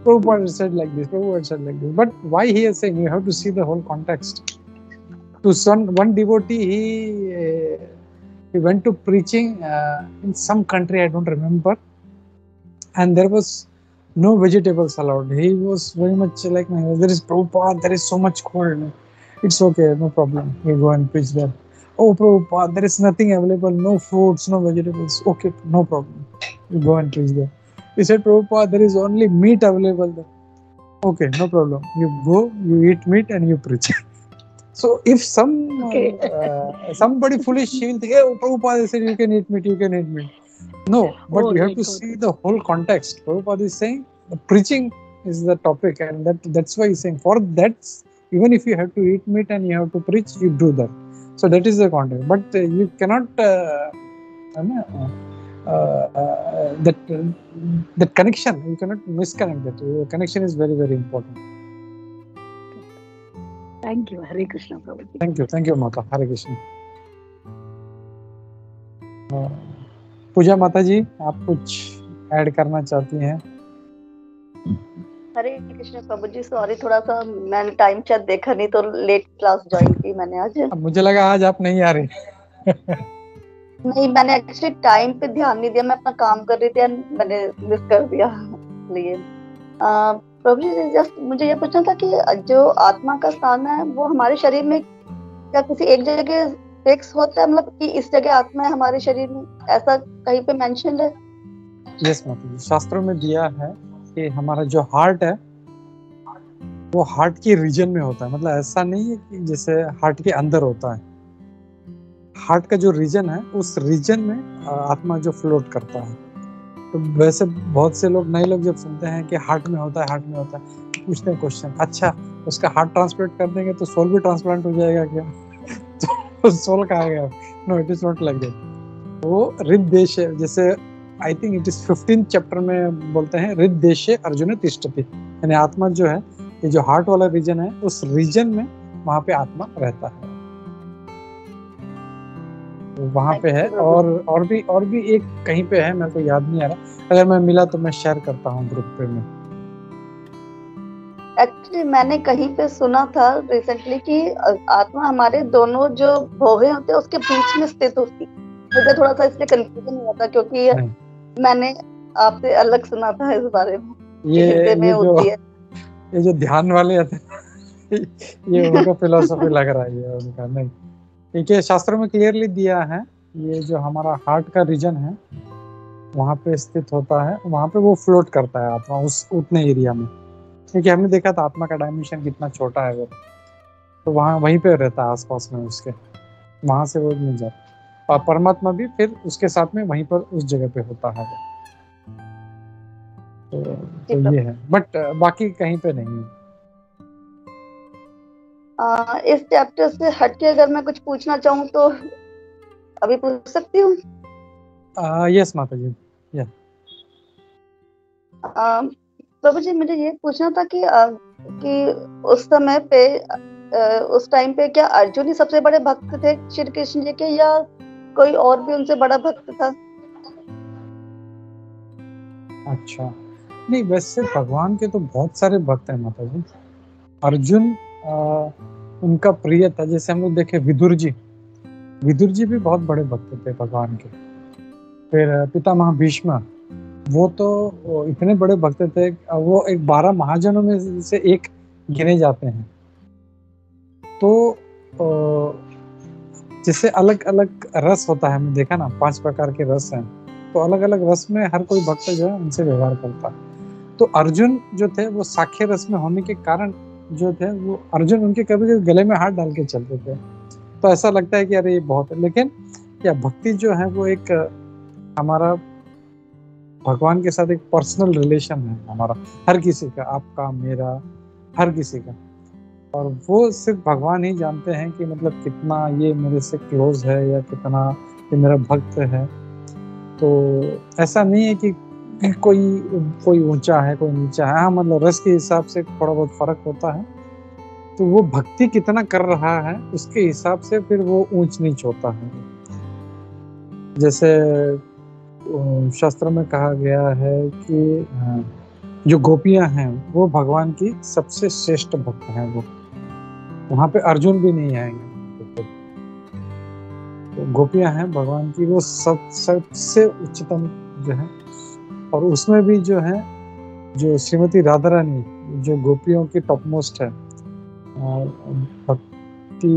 Prabhupada said like this. Prabhupada said like this. But why he is saying, you have to see the whole context. To one devotee, he went to preaching in some country, I don't remember, and there was no vegetables allowed. He was very much like, there is Prabhupada, there is so much cold. It's okay, no problem. You go and preach there. Oh, Prabhupada, there is nothing available, no fruits, no vegetables. Okay, no problem. You go and preach there. He said, Prabhupada, there is only meat available there. Okay, no problem. You go, you eat meat and you preach. So if somebody foolish, he will think, hey, Prabhupada said you can eat meat, you can eat meat. No, but you have to see the whole context. Prabhupada is saying the preaching is the topic, and that's why he's saying for that, even if you have to eat meat and you have to preach, you do that. So that is the context. But you cannot that connection, you cannot misconnect that. The connection is very, very important. Thank you, Hare Krishna, Prabhuji. Thank you, Mata. Hare Krishna. पूजा माता जी, आप कुछ add करना चाहती हैं? हरे कृष्ण प्रभु जी, sorry थोड़ा सा मैंने time शायद देखा नहीं तो लेट क्लास ज्वाइन की मैंने आज. मुझे लगा आज आप नहीं आ रही. नहीं, मैंने एक्चुअली टाइम पे ध्यान नहीं दिया, मैं अपना काम कर रही थी, मैंने मिस कर दिया. इसलिए प्रभु जी जस्ट मुझे ये पूछना था कि जो आत्मा का स्थान है वो हमारे शरीर में क्या किसी एक जगह फिक्स होता है, मतलब कि इस जगह आत्मा है हमारे शरीर में, ऐसा कहीं पे मेंशन है? यस मतलब शास्त्रों में दिया है कि हमारा जो हार्ट है वो हार्ट के रीजन में होता है. मतलब ऐसा नहीं है कि जैसे हार्ट के अंदर होता है. हार्ट का जो रीजन है उस रीजन में आत्मा जो फ्लोट करता है. तो वैसे बहुत से लोग नए लोग जब सुनते हैं कि हार्ट में होता है पूछते हैं क्वेश्चन, अच्छा उसका हार्ट ट्रांसप्लांट कर देंगे तो सोल भी ट्रांसप्लांट हो जाएगा क्या? तो सोल कहाँ गया? No, it is not like that. वो हृददेश है, जैसे I think it is 15th chapter में बोलते हैं हृददेशे अर्जुन तिष्ठति, यानी आत्मा जो है ये जो हार्ट वाला रीजन है उस रीजन में वहां पे आत्मा रहता है, वहां पे है. और भी एक कहीं पे है, मेरे को याद नहीं आ रहा. अगर मैं मिला तो मैं शेयर करता हूँ ग्रुप पे में. एक्चुअली मैंने कहीं पे सुना था रिसेंटली कि आत्मा हमारे दोनों जो भौहें होते हैं उसके बीच में स्थित होती. मुझे थोड़ा सा इसलिए कंफ्यूजन हुआ था क्योंकि मैंने आपसे अलग सुना था इस बारे में, ये हृदय में ये जो होती है। ये जो ध्यान वाले हैं ये उनका फिलोसफी लग रहा है, ये उनका नहीं, क्योंकि शास्त्रों में क्लियरली दिया है, ये जो हमारा हार्ट का रीजन है वहाँ पे स्थित होता है, वहाँ पे वो फ्लोट करता है आत्मा उस उतने एरिया में, क्योंकि हमने देखा था आत्मा का डायमेंशन कितना छोटा है वो, तो वहाँ वहीं पे रहता है आसपास में उसके, वहाँ से वो नहीं जाता, और परमात्मा भी फिर उसके साथ में वहीं पर उस जगह पे होता है वो। तो ये है, बट बाकी कहीं पे नहीं है। इस चैप्टर से हटके अगर मैं कुछ पूछना चाहूँ तो अभी पूछ सकती हूँ? यस माता जी। या प्रभु जी, मुझे ये पूछना था कि उस समय पे उस टाइम पे क्या अर्जुन ही सबसे बड़े भक्त थे श्री कृष्ण जी के, या कोई और भी उनसे बड़ा भक्त था? अच्छा, नहीं वैसे भगवान के तो बहुत सारे भक्त हैं माता जी। अर्जुन उनका प्रिय था, जैसे हम लोग देखे विदुर जी भी बहुत बड़े भक्त थे भगवान के। फिर पितामह भीष्म, वो तो इतने बड़े भक्त थे, वो एक 12 महाजनों में से एक गिने जाते हैं। तो जैसे अलग अलग रस होता है, हमने देखा ना 5 प्रकार के रस हैं, तो अलग अलग रस में हर कोई भक्त जो है उनसे व्यवहार करता है। तो अर्जुन जो थे वो साख्य रस में होने के कारण जो थे वो अर्जुन उनके कभी कभी गले में हाथ डाल के चलते थे, तो ऐसा लगता है कि अरे ये बहुत है। लेकिन क्या भक्ति जो है वो एक हमारा भगवान के साथ एक पर्सनल रिलेशन है हमारा, हर किसी का, आपका मेरा, हर किसी का, और वो सिर्फ भगवान ही जानते हैं कि मतलब कितना ये मेरे से क्लोज है या कितना ये मेरा भक्त है। तो ऐसा नहीं है कि कोई ऊंचा है कोई नीचा है, हाँ मतलब रस के हिसाब से थोड़ा बहुत फर्क होता है, तो वो भक्ति कितना कर रहा है उसके हिसाब से फिर वो ऊंच नीच होता है। जैसे शास्त्र में कहा गया है कि जो गोपियां हैं वो भगवान की सबसे श्रेष्ठ भक्त हैं, वो वहां पे अर्जुन भी नहीं आएंगे। तो गोपियां हैं भगवान की वो सबसे उच्चतम जो है, और उसमें भी जो है जो श्रीमती राधा रानी जो गोपियों की टॉप मोस्ट है, भक्ति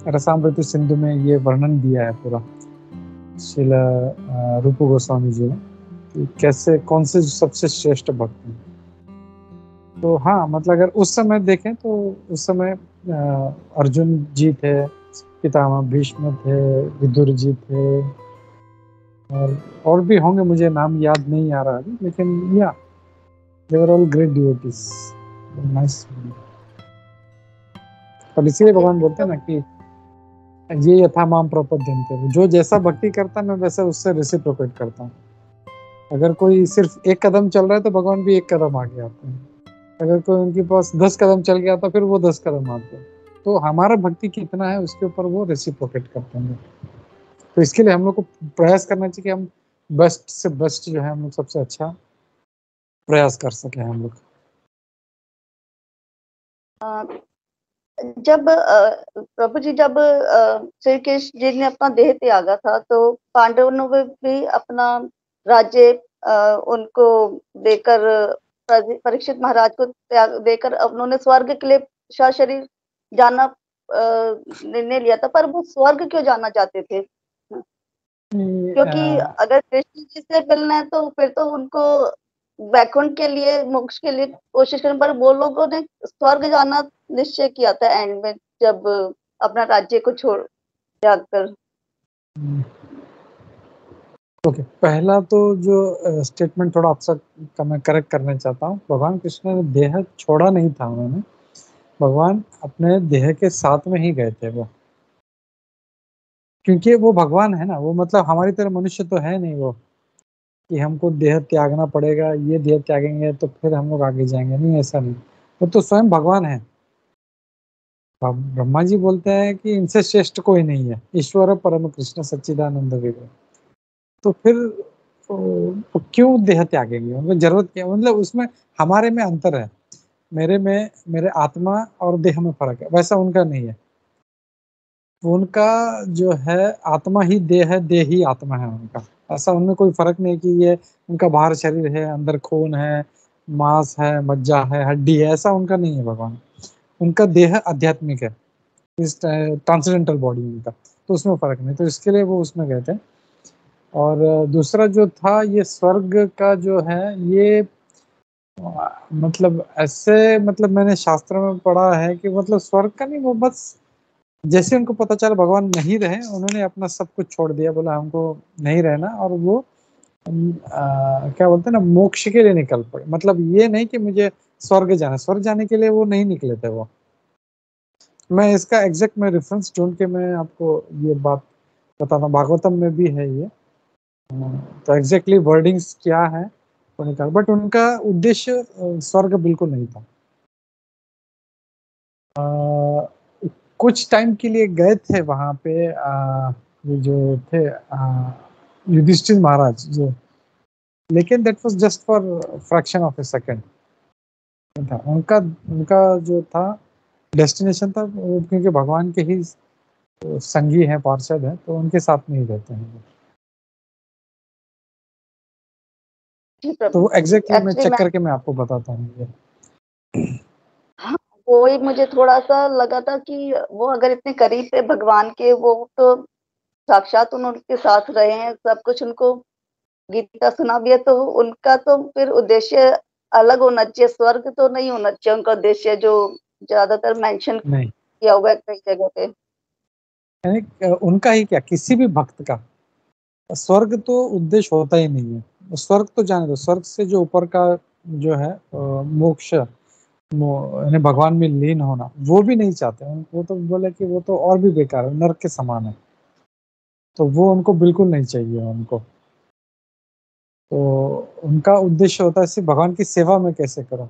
रसामृत सिंधु में ये वर्णन दिया है पूरा श्रील रूप गोस्वामी जी ने, कि कैसे कौन से सबसे श्रेष्ठ भक्त हैं। तो हाँ मतलब अगर उस समय देखें तो उस समय अर्जुन जी थे, पितामह भीष्म थे, विदुर जी थे, और भी होंगे, मुझे नाम याद नहीं आ रहा अभी, लेकिन yeah they were all great devotees, nice. और इसीलिए भगवान बोलते हैं ना कि ये यथा माम प्रपद्यन्ते, जो जैसा भक्ति करता है मैं वैसा उससे रेसिप्रोकेट करता हूँ। अगर कोई सिर्फ एक कदम चल रहा है तो भगवान भी एक कदम आगे आते हैं, अगर कोई उनके पास 10 कदम चल गया तो फिर वो 10 कदम आते हैं। तो हमारा भक्ति कितना है उसके ऊपर वो रेसिप्रोकेट करते हैं। तो इसके लिए हम लोग को प्रयास करना चाहिए कि हम बेस्ट से बेस्ट जो है हम लोग सबसे अच्छा प्रयास कर सके हम लोग। जब प्रभु जी, जब श्री कृष्ण जी ने अपना देह त्यागा था तो पांडवों ने भी अपना राज्य उनको देकर, परीक्षित महाराज को त्याग देकर उन्होंने स्वर्ग के लिए सशरीर जाना निर्णय लिया था। पर वो स्वर्ग क्यों जाना चाहते थे? क्योंकि अगर कृष्ण जी से मिलना है तो फिर तो उनको वैकुंठ के लिए, मोक्ष के लिए कोशिश करने पर वो लोगों ने स्वर्ग जाना निश्चय किया था एंड में, जब अपना राज्य को छोड़ त्याग कर। ओके, पहला तो जो स्टेटमेंट थोड़ा आपसे मैं करेक्ट करना चाहता हूँ, भगवान कृष्ण ने देह छोड़ा नहीं था उन्होंने, भगवान अपने देह के साथ में ही गए थे वो, क्योंकि वो भगवान है ना, वो मतलब हमारी तरह मनुष्य तो है नहीं वो कि हमको देह त्यागना पड़ेगा, ये देह त्यागेंगे तो फिर हम लोग आगे जाएंगे, नहीं ऐसा नहीं, वो तो स्वयं भगवान है। ब्रह्मा जी बोलते हैं कि इनसे श्रेष्ठ कोई नहीं है, ईश्वर परम कृष्ण सच्चिदानंद विग्रह। तो फिर तो क्यों देह त्यागेंगे, उनको जरूरत क्या, मतलब उसमें हमारे में अंतर है, मेरे में मेरे आत्मा और देह में फर्क है, वैसा उनका नहीं है। उनका जो है आत्मा ही देह है, देह ही आत्मा है उनका। ऐसा उनमें कोई फर्क नहीं कि ये उनका बाहर शरीर है, अंदर खून है, मांस है, मज्जा है, हड्डी है, ऐसा उनका नहीं है भगवान। उनका देह आध्यात्मिक है, इस ट्रांसेंडेंटल बॉडी उनका, तो उसमें फर्क नहीं, तो इसके लिए वो उसमें गए थे। और दूसरा जो था ये स्वर्ग का जो है, ये मतलब ऐसे, मतलब मैंने शास्त्र में पढ़ा है कि मतलब स्वर्ग का नहीं, वो बस जैसे उनको पता चला भगवान नहीं रहे, उन्होंने अपना सब कुछ छोड़ दिया, बोला हमको नहीं रहना, और वो क्या बोलते हैं ना, मोक्ष के लिए निकल पड़े। मतलब ये नहीं कि मुझे स्वर्ग जाना, स्वर्ग जाने के लिए वो नहीं निकले थे वो। मैं इसका एग्जैक्ट मैं रेफरेंस ढूंढ के मैं आपको ये बात बताता हूँ, भागवतम में भी है ये। तो एग्जैक्टली वर्डिंग्स क्या है वो निकाल, बट उनका उद्देश्य स्वर्ग बिल्कुल नहीं था। कुछ टाइम के लिए गए थे वहां पे, ये जो थे युधिष्ठिर महाराज जो, लेकिन that was just for fraction of A second था उनका। उनका जो था डेस्टिनेशन था क्योंकि भगवान के ही संगी हैं, पार्षद हैं, तो उनके साथ में ही रहते हैं। तो एग्जैक्टली मैं चेक करके मैं आपको बताता हूँ ये। हाँ, वही मुझे थोड़ा सा लगा था कि वो अगर इतने करीब थे भगवान के, वो तो साक्षात उनके साथ रहे हैं, सब कुछ उनको गीता सुना भी है, तो उनका तो फिर उद्देश्य अलग होना चाहिए, स्वर्ग तो नहीं होना चाहिए उनका उद्देश्य, जो ज्यादातर मेंशन नहीं, किया हुआ है कई जगह पे। यानी उनका ही क्या, किसी भी भक्त का स्वर्ग तो उद्देश्य होता ही नहीं है। स्वर्ग तो जाने दो, स्वर्ग से जो ऊपर का जो है मोक्ष, यानी भगवान में लीन होना, वो भी नहीं चाहते। वो तो बोले कि वो तो और भी बेकार है, नरक के समान है, तो वो उनको बिल्कुल नहीं चाहिए उनको। तो उनका उद्देश्य होता है सिर्फ भगवान की सेवा में कैसे करो।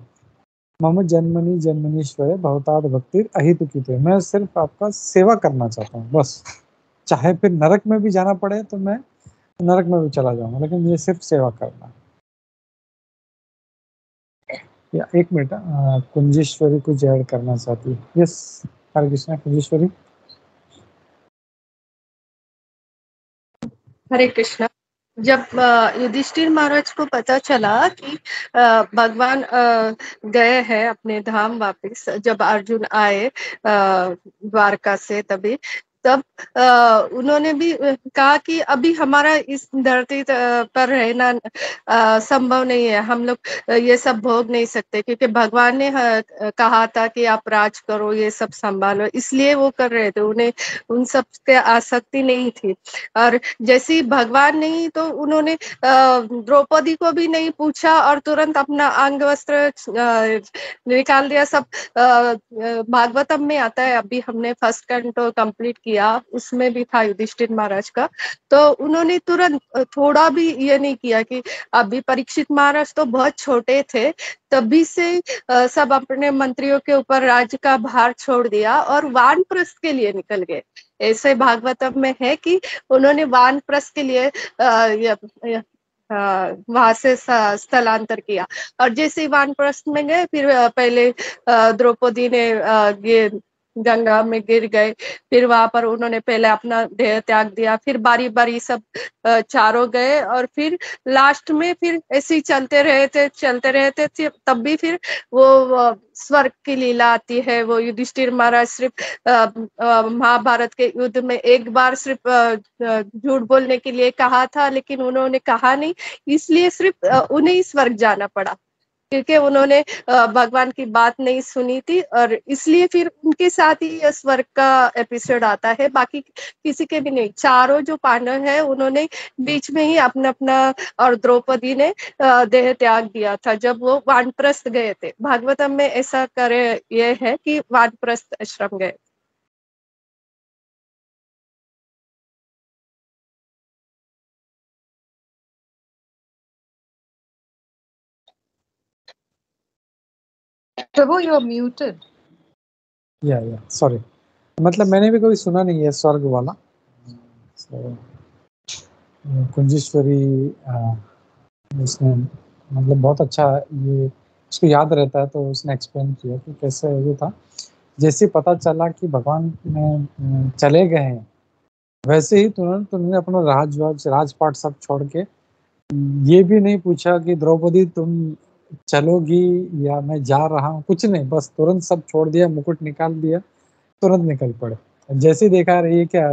मम जन्मनि जन्मनीश्वर भवताद भक्ति अहित की, मैं सिर्फ आपका सेवा करना चाहता हूँ बस। चाहे फिर नरक में भी जाना पड़े तो मैं नरक में भी चला जाऊंगा, लेकिन मुझे सिर्फ सेवा करना है। या एक मिनट, कुंजेश्वरी कुछ ऐड करना चाहती है। यस, हरे कृष्णा कुंजेश्वरी। हरे कृष्णा। जब युधिष्ठिर महाराज को पता चला कि भगवान गए हैं अपने धाम वापस, जब अर्जुन आए द्वारका से, तब उन्होंने भी कहा कि अभी हमारा इस धरती पर रहना संभव नहीं है, हम लोग ये सब भोग नहीं सकते, क्योंकि भगवान ने कहा था कि आप राज करो, ये सब संभालो, इसलिए वो कर रहे थे, उन्हें उन सब के आसक्ति नहीं थी। और जैसे ही भगवान नहीं, तो उन्होंने द्रौपदी को भी नहीं पूछा और तुरंत अपना अंग वस्त्र निकाल दिया। सब भागवतम में आता है, अभी हमने फर्स्ट कैंटो कंप्लीट किया, उसमें भी था युधिष्ठिर महाराज का। तो उन्होंने तुरंत थोड़ा भी ये नहीं किया कि अभी परीक्षित महाराज तो बहुत छोटे थे, तभी से सब अपने मंत्रियों के ऊपर राज्य का भार छोड़ दिया और वानप्रस्थ के लिए निकल गए। ऐसे भागवतम में है कि उन्होंने वानप्रस्थ के लिए वहां से स्थलांतर किया। और जैसे ही वानप्रस्थ में गए, फिर पहले द्रौपदी ने ये गंगा में गिर गए, फिर वहां पर उन्होंने पहले अपना देह त्याग दिया, फिर बारी बारी सब चारों गए, और फिर लास्ट में फिर ऐसे ही चलते रहे थे। तब भी फिर वो स्वर्ग की लीला आती है। वो युधिष्ठिर महाराज सिर्फ महाभारत के युद्ध में एक बार सिर्फ झूठ बोलने के लिए कहा था, लेकिन उन्होंने कहा नहीं, इसलिए सिर्फ उन्हें ही स्वर्ग जाना पड़ा, क्योंकि उन्होंने भगवान की बात नहीं सुनी थी, और इसलिए फिर उनके साथ ही यह स्वर्ग का एपिसोड आता है, बाकी किसी के भी नहीं। चारों जो पांडव है, उन्होंने बीच में ही अपना अपना, और द्रौपदी ने देह त्याग दिया था जब वो वानप्रस्थ गए थे। भागवतम में ऐसा करे ये है कि वानप्रस्थ आश्रम गए। प्रभु, यू आर म्यूटेड। या सॉरी, मतलब मैंने भी कभी सुना नहीं है स्वर्ग वाला। कुंजेश्वरी उसने मतलब बहुत अच्छा ये उसको याद रहता है, तो उसने एक्सप्लेन किया कि कैसे ये था। जैसे पता चला कि भगवान चले गए हैं, वैसे ही तुरंत उन्होंने अपना राजपाट सब छोड़ के, ये भी नहीं पूछा कि द्रौपदी तुम चलोगी या मैं जा रहा हूँ, कुछ नहीं, बस तुरंत सब छोड़ दिया, मुकुट निकाल दिया, तुरंत निकल पड़े। जैसे देखा रही है क्या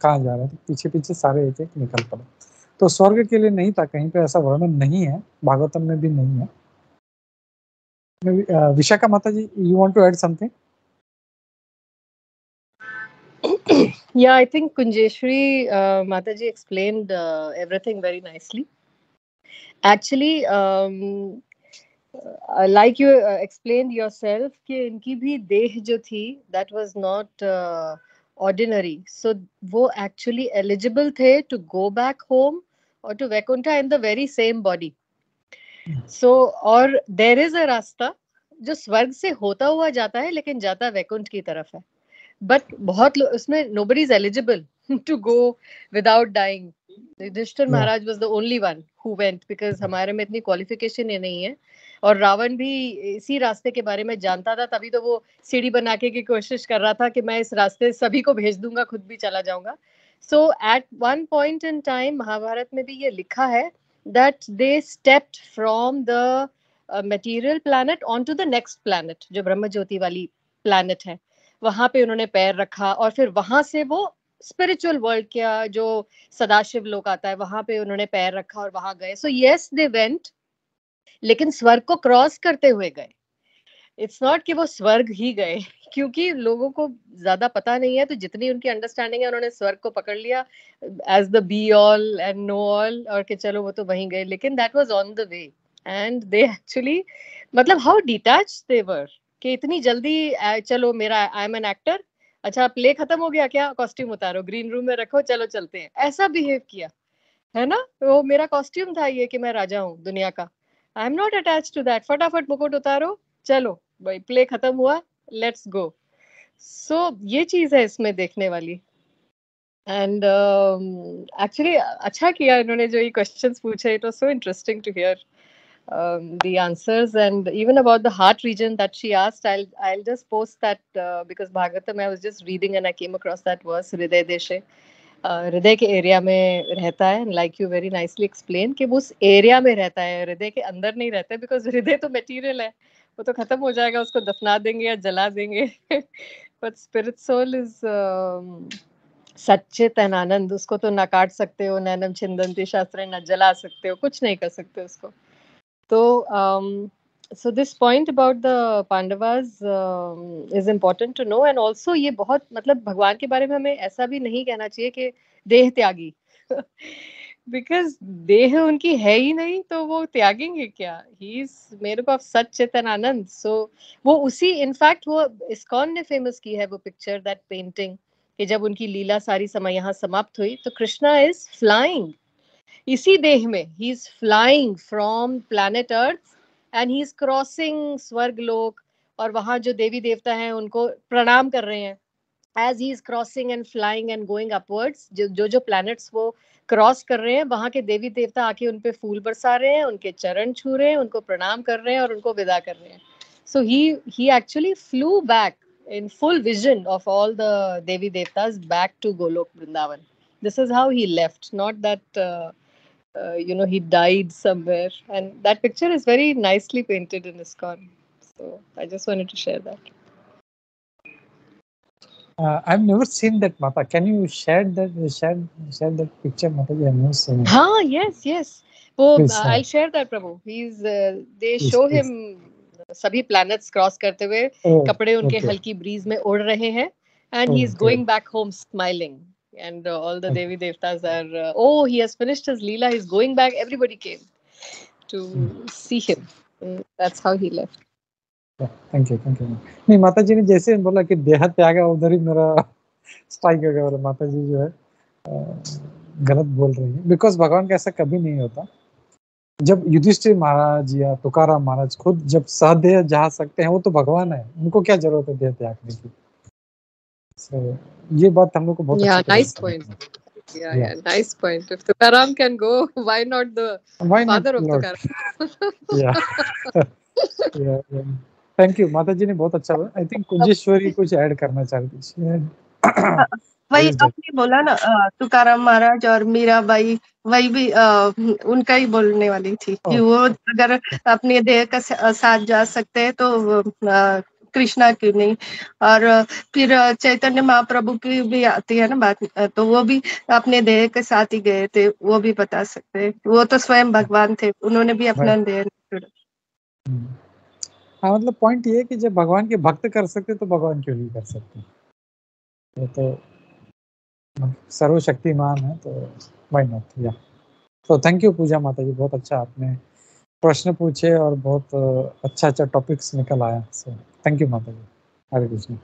कहाँ जा रहा है, तो पीछे पीछे सारे एक एक निकल पड़े। तो स्वर्ग के लिए नहीं था, कहीं पे ऐसा वर्णन नहीं है, भागवतम में भी नहीं है। विशाखा माता जी, you want to add something? Yeah, I think Kunjeshwari Mataji explained everything very nicely. Actually, like you explained yourself, कि इनकी भी देह जो थी, that was not ordinary. So वो actually eligible थे to go back home or to Vaikuntha in the very same body. So और there is a रास्ता जो स्वर्ग से होता हुआ जाता है, लेकिन जाता वैकुंठ की तरफ है. But बहुत उसमें nobody is eligible to go without dying. Yudhishthir Maharaj was the only one who went, because हमारे में इतनी क्वालिफिकेशन ही नहीं है. और रावण भी इसी रास्ते के बारे में जानता था, तभी तो वो सीढ़ी बना के की कोशिश कर रहा था कि मैं इस रास्ते सभी को भेज दूंगा, खुद भी चला जाऊंगा. So at one point in time, Mahabharat में भी ये लिखा है that they stepped from the material planet onto the next planet, जो ब्रह्म ज्योति वाली planet है, वहां पे उन्होंने पैर रखा, और फिर वहां से वो स्पिरिचुअल वर्ल्ड का जो सदाशिव लोक आता है, वहां पे उन्होंने पैर रखा और वहां गए. सो यस दे वेंट, लेकिन स्वर्ग को क्रॉस करते हुए गए. इट्स नॉट कि वो स्वर्ग ही गए, क्योंकि लोगों को ज्यादा पता नहीं है, तो जितनी उनकी अंडरस्टैंडिंग है, उन्होंने स्वर्ग को पकड़ लिया as the be all and know all, और कि चलो वो तो वहीं गए. लेकिन that was on the way, and they actually, मतलब हाउ डिटैच्ड दे वर, कि इतनी जल्दी चलो मेरा आई एम एन एक्टर, अच्छा प्ले खत्म हो गया क्या, कॉस्ट्यूम उतारो, ग्रीन रूम में रखो, चलो चलते हैं, ऐसा बिहेव किया है ना. वो मेरा कॉस्ट्यूम था ये कि मैं राजा हूँ दुनिया का, I am not attached to that, फटाफट मुकुट उतारो, चलो भाई प्ले खत्म हुआ, लेट्स गो. सो ये चीज है इसमें देखने वाली. एंड एक्चुअली अच्छा किया इन्होंने जो ये क्वेश्चंस पूछे, it was so interesting to hear the answers. And even about the heart region that she asked, I'll just post that because Bhagavatam I was just reading and I came across that verse, हृदय देशे, हृदय के area में रहता है. Like you very nicely explain कि वो उस एरिया में रहता है, हृदय के अंदर नहीं रहता है, बिकॉज हृदय तो मटेरियल है, वो तो खत्म हो जाएगा, उसको दफना देंगे या जला देंगे. But spirit soul is sachchit and ananda, उसको तो ना काट सकते हो, नैनम छिंदंती शास्त्रे, ना जला सकते हो, कुछ नहीं कर सकते उसको. तो so this point about the Pandavas is important to know. And also ये बहुत, मतलब भगवान के बारे में हमें ऐसा भी नहीं कहना चाहिए कि देह त्यागी, बिकॉज देह उनकी है ही नहीं, तो वो त्यागेंगे क्या. He is made up of sachchit and ananda. So वो उसी, इनफैक्ट वो इस्कॉन ने फेमस की है वो पिक्चर, दैट पेंटिंग, कि जब उनकी लीला सारी समय यहाँ समाप्त हुई, तो कृष्णा इज फ्लाइंग इसी देह में, he is flying from planet earth and he is crossing स्वर्ग लोक, और वहां जो देवी देवता हैं उनको प्रणाम कर रहे हैं as he is crossing and flying and going upwards. जो प्लैनेट्स वो क्रॉस कर रहे हैं, वहां के देवी देवता आके उन पे फूल बरसा रहे हैं, उनके चरण छू रहे हैं, उनको प्रणाम कर रहे हैं और उनको विदा कर रहे हैं. So he actually flew back in full vision of all the Devi Devtas back to Golok Vrindavan. This is how he left, not that he died somewhere. And that picture is very nicely painted in ISKCON. So I just wanted to share that. I've never seen that, Mata. Can you share that picture, Mata? I've never seen it. हाँ, yes. वो I'll share that, Prabhu. He's they show him सभी planets cross करते हुए, कपड़े उनके हल्की breeze में उड़ रहे हैं, and he's going back home smiling. And all the Devi Devtas are, he has finished his Leela, he's going back. Everybody came to see him. And that's how he left. Thank you. नहीं, माता जी ने जैसे बोला कि देह त्याग, उधर ही मेरा स्ट्राइक हो गया, और माता जी जो है गलत बोल रही है, बिकॉज भगवान का ऐसा कभी नहीं होता. जब युधिष्ठिर महाराज या तुकाराम महाराज खुद जब सहदेह जा सकते हैं, वो तो भगवान है, उनको क्या जरूरत है देह त्यागने की. ये बात हम लोग को बहुत nice point. Yeah, nice point. If Tukaram can go, why not the father of Tukaram? Yeah. Thank you, माता जी ने बहुत अच्छा बोला। आई थिंक कुंजेश्वरी कुछ ऐड करना चाहती थी। वही What is that? आपने बोला ना, तुकाराम महाराज और मीराबाई, वही भी उनका ही बोलने वाली थी कि Oh, वो अगर अपने देह का साथ जा सकते हैं तो कृष्णा क्यों नहीं। और फिर चैतन्य महाप्रभु की भी आती है ना बात, तो वो भी अपने देह के साथ ही गए थे, वो भी बता सकते हैं। वो तो स्वयं भगवान थे, उन्होंने भी अपना right. देह नहीं छोड़ा। हाँ, मतलब पॉइंट ये है कि जब भगवान के भक्त कर सकते तो भगवान क्यों नहीं कर सकते। वो तो सर्वशक्तिमान है, तो व्हाई नॉट। या तो थैंक यू पूजा माता जी, बहुत अच्छा आपने प्रश्न पूछे और बहुत अच्छा टॉपिक्स निकल आया। सो थैंक यू माता जी। हरे कृष्ण।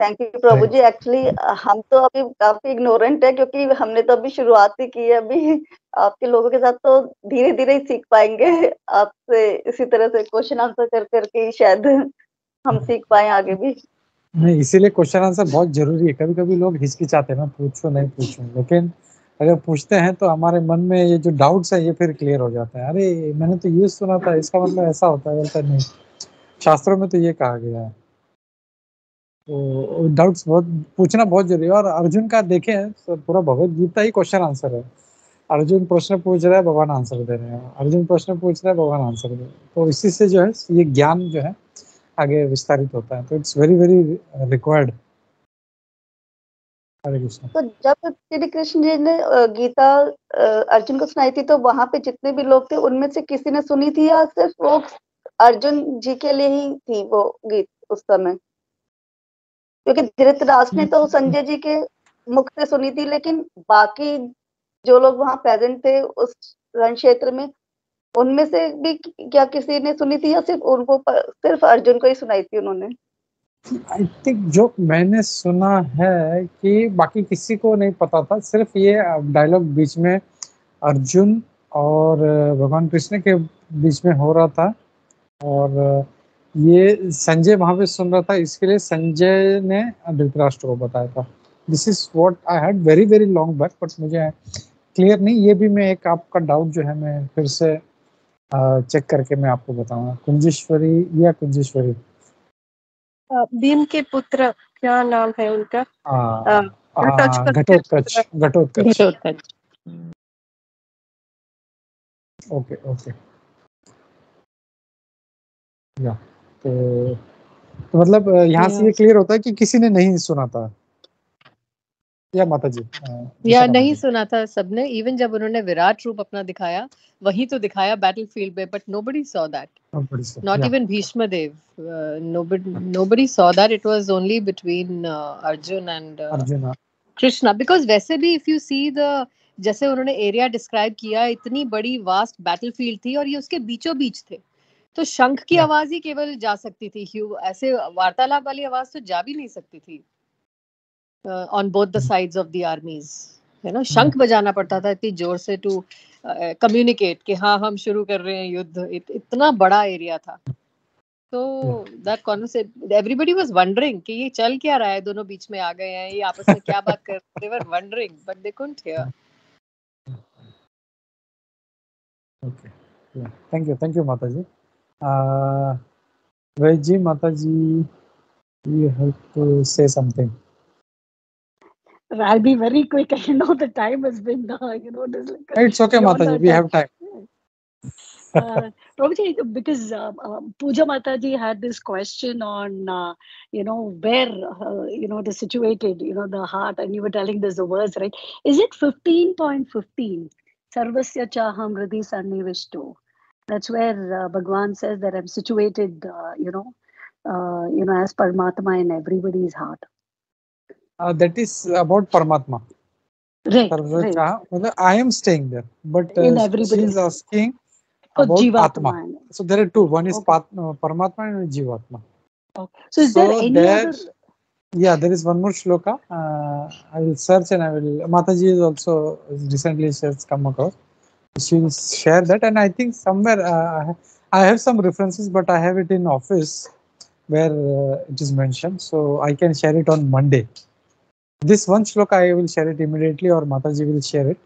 थैंक यू प्रभु जी। एक्चुअली हम तो अभी काफी इग्नोरेंट है, क्योंकि हमने तो अभी शुरुआत ही की है। अभी आपके लोगों के साथ तो धीरे धीरे ही सीख पाएंगे। आपसे इसी तरह से क्वेश्चन आंसर कर करके ही शायद हम सीख पाए आगे भी। नहीं, इसीलिए क्वेश्चन आंसर बहुत जरूरी है। कभी कभी लोग हिचकिचाते हैं ना, पूछो नहीं पूछो, लेकिन अगर पूछते हैं तो हमारे मन में ये जो डाउट्स है ये फिर क्लियर हो जाता है। अरे मैंने तो ये सुना था, इसका मतलब ऐसा होता है, बोलता नहीं, शास्त्रों में तो ये कहा गया है। तो डाउट्स बहुत पूछना बहुत जरूरी है। और अर्जुन का देखें तो पूरा भगवत गीता ही क्वेश्चन आंसर है। अर्जुन प्रश्न पूछ रहा है, भगवान आंसर दे रहे हैं। अर्जुन प्रश्न पूछ रहा है, भगवान आंसर दे रहे हैं। तो इसी से जो है ये ज्ञान जो है आगे विस्तारित होता है। तो इट्स वेरी वेरी रिक्वायर्ड। हरे कृष्ण। तो जब श्री कृष्ण जी ने गीता अर्जुन को सुनाई थी, तो वहां पे जितने भी लोग थे उनमें से किसी ने सुनी थी, या सिर्फ वो अर्जुन जी के लिए ही थी वो गीत उस समय? क्योंकि धृतराष्ट्र ने तो संजय जी के मुख से सुनी थी, लेकिन बाकी जो लोग वहां प्रेजेंट थे उस रण क्षेत्र में, उनमें से भी क्या किसी ने सुनी थी, या सिर्फ उनको सिर्फ अर्जुन को ही सुनाई थी उन्होंने? आई थिंक जो मैंने सुना है कि बाकी किसी को नहीं पता था, सिर्फ ये डायलॉग बीच में अर्जुन और भगवान कृष्ण के बीच में हो रहा था। और ये संजय वहां पे सुन रहा था, इसके लिए संजय ने धृतराष्ट्र को बताया था। This is what I had very very long back, but मुझे क्लियर नहीं। ये भी मैं एक आपका डाउट जो है मैं फिर से चेक करके मैं आपको बताऊंगा। कुंजेश्वरी या कुंजेश्वरी, भीम के पुत्र क्या नाम है उनका? घटोत्कच। घटोत्कच। Okay okay. या तो मतलब यहाँ से ये क्लियर होता है कि किसी ने नहीं सुना था, या माता जी? या नहीं सुना था सबने। इवन जब उन्होंने विराट रूप अपना दिखाया, वही तो दिखाया बैटलफील्ड पे, but nobody saw that, not even Bhishma Dev, nobody saw that. It was only between Arjun and Krishna, because वैसे भी if you see the, जैसे उन्होंने एरिया डिस्क्राइब किया, इतनी बड़ी वास्ट बैटलफील्ड थी और ये उसके बीचों बीच थे, तो शंख की आवाज ही केवल जा सकती थी, ऐसे वार्तालाप वाली आवाज तो जा भी नहीं सकती थी on both the sides of the armies, है ना। शंख बजाना पड़ता था इतनी जोर से टू कम्युनिकेट कि हाँ हम शुरू कर रहे हैं युद्ध। इतना बड़ा एरिया था। तो that conversation, everybody was wondering कि ये चल क्या रहा है, दोनों बीच में आ गए हैं, ये आपस में क्या बात कर रहे, they were wondering but they couldn't hear. Okay, thank you माता जी। वैजी माता जी, you have to say something. I'll be very quick. I know the time has been, It's okay, Mataji. We have time. Prabhuji, because Puja Mataji had this question on, where, the situated, the heart, and you were telling there's a verse, right? Is it 15.15? Sarvasya chaham hridhi sannivishto. That's where Bhagwan says that I'm situated, as Paramatma in everybody's heart. That is about Paramatma. Right. I am staying there, but she is asking about Atma. So there are two. One is Paramatma and Jivatma. Okay. So is there any other? Yeah, there is one more shloka. I will search and I will. Mataji is also recently she has come across. She will share that, and I think somewhere I have some references, but I have it in office where it is mentioned, so I can share it on Monday. This one shloka I will share it immediately, or Mataji will share it.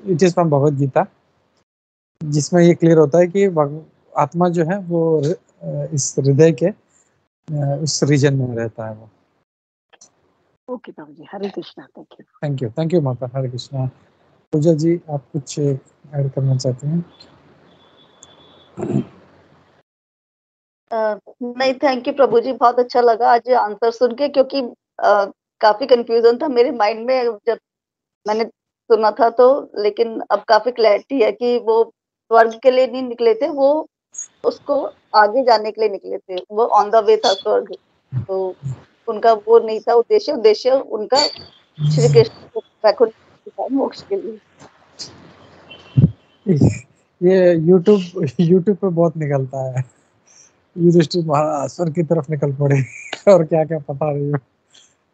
It is from Bhagavad Gita, जिसमें ये clear होता है कि आत्मा जो है वो इस हृदय के उस रीजन में रहता है वो। Okay Prabhu ji, Hare Krishna, thank you. Thank you माता। हरे कृष्णा। पूजा जी आप कुछ ऐड करना चाहते हैं? नहीं, थैंक यू प्रभु जी, बहुत अच्छा लगा आज आंसर सुन के, क्योंकि काफी कंफ्यूजन था मेरे माइंड में जब मैंने सुना था तो, लेकिन अब काफी क्लैरिटी है कि वो स्वर्ग के लिए नहीं निकले थे, वो उसको आगे जाने के लिए निकले थे, वो ऑन द वे था स्वर्ग। तो उनका वो नहीं था उद्देश्य, उद्देश्य उनका श्री कृष्ण को वैकुंठ मोक्ष के लिए। ये यूट्यूब पे बहुत निकलता है, युधिष्ठिर महाराज स्वर्ग की तरफ निकल पड़े और क्या क्या पता नहीं।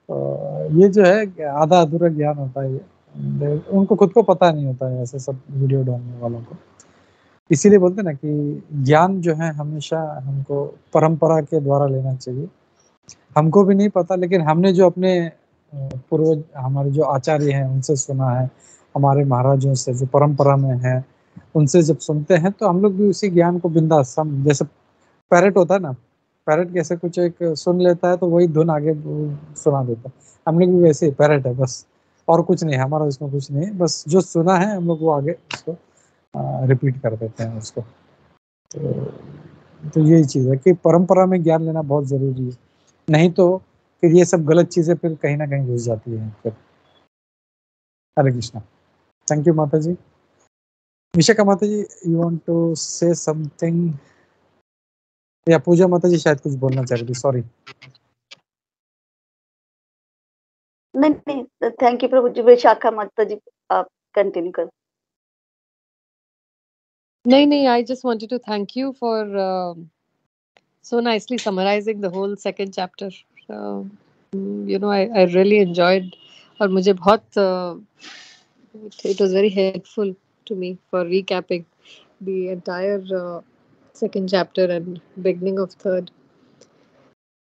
तो ये जो है आधा अधूरा ज्ञान होता है, ये उनको खुद को पता नहीं होता है ऐसे सब वीडियो डालने वालों को। इसीलिए बोलते हैं ना कि ज्ञान जो है हमेशा हमको परंपरा के द्वारा लेना चाहिए। हमको भी नहीं पता, लेकिन हमने जो अपने पूर्वज हमारे जो आचार्य हैं उनसे सुना है, हमारे महाराजों से जो परंपरा में है उनसे जब सुनते हैं तो हम लोग भी उसी ज्ञान को बिंदास, हम जैसे पैरेट होता है ना, पैरेट कैसे कुछ एक सुन लेता है तो वही धुन आगे सुना देता है, हम लोग भी वैसे ही पैरेट है बस, और कुछ नहीं हमारा उसमें कुछ नहीं है, बस जो सुना है हम लोग वो आगे उसको रिपीट कर देते हैं उसको। तो यही चीज़ है कि परंपरा में ज्ञान लेना बहुत ज़रूरी है, नहीं तो फिर ये सब गलत चीज़ें फिर कहीं ना कहीं घुस जाती है फिर। हरे कृष्णा। थैंक यू माता जी। विशाखा माता जी, you want to say something? या पूजा माता जी शायद कुछ बोलना चाह रही थी, सॉरी। नहीं नहीं, थैंक यू प्रभु जी। विशाखा माता जी आप कंटिन्यू कर। नहीं, I just wanted to thank you for so nicely summarizing the whole second chapter. I really enjoyed, और मुझे बहुत it was very helpful to me for recapping the entire second chapter and beginning of third.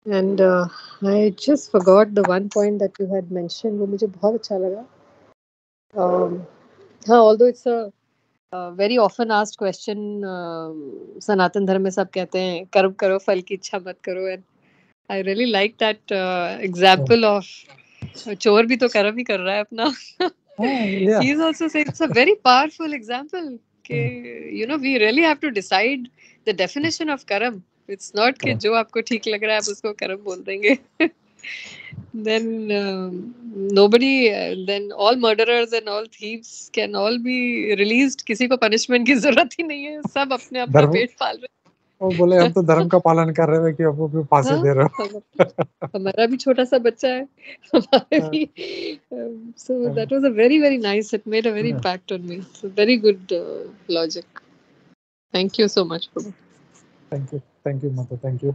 And I just forgot the one point that you had mentioned. वो मुझे बहुत अच्छा लगा. हाँ, although it's a very often asked question, Sanatan Dharma में सब कहते हैं कर्म करो फल की इच्छा मत करो, and I really like that example of चोर भी तो कर्म ही कर रहा है अपना. He is also saying it's a very powerful example कि we really have to decide the definition of karma. It's not कि जो आपको ठीक लग रहा है आप उसको कर्म बोल देंगे. then then all murderers and all thieves can all be released. किसी को punishment की जरूरत ही नहीं है, सब अपने अपना पेट पाल रहे हैं. वो बोले हम तो धर्म का पालन कर रहे हैं कि आपको क्यों फांसी दे रहे हो. हमारा भी छोटा सा बच्चा है, हमारे भी. So that was a very very nice, it made a very impact on me. So very good logic. Thank you so much Prabhu. Thank you माता, थैंक यू.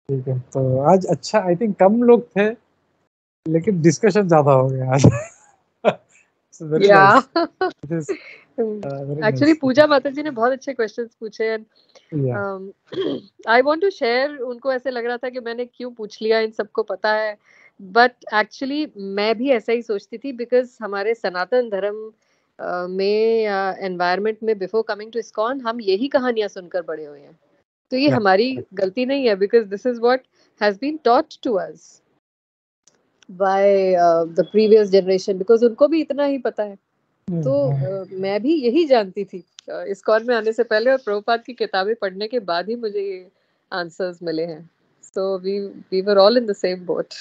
ठीक है, तो आज अच्छा आई थिंक कम लोग थे लेकिन डिस्कशन ज्यादा हो गया आज. एक्चुअली पूजा माता जी ने बहुत अच्छे क्वेश्चंस पूछे, and I want to share. उनको ऐसे लग रहा था कि मैंने क्यों पूछ लिया, इन सबको पता है, बट एक्चुअली मैं भी ऐसा ही सोचती थी, बिकॉज हमारे सनातन धर्म में या एनवायरनमेंट में बिफोर कमिंग टू इस्कॉन हम यही कहानियां सुनकर बड़े हुए हैं. तो ये हमारी गलती नहीं है, because this is what has been taught to us by the previous generation, because उनको भी इतना ही पता है. तो मैं भी यही जानती थी इस्कॉन में आने से पहले, और प्रभुपाद की किताबें पढ़ने के बाद ही मुझे ये आंसर्स मिले हैं. So we were all in the same boat.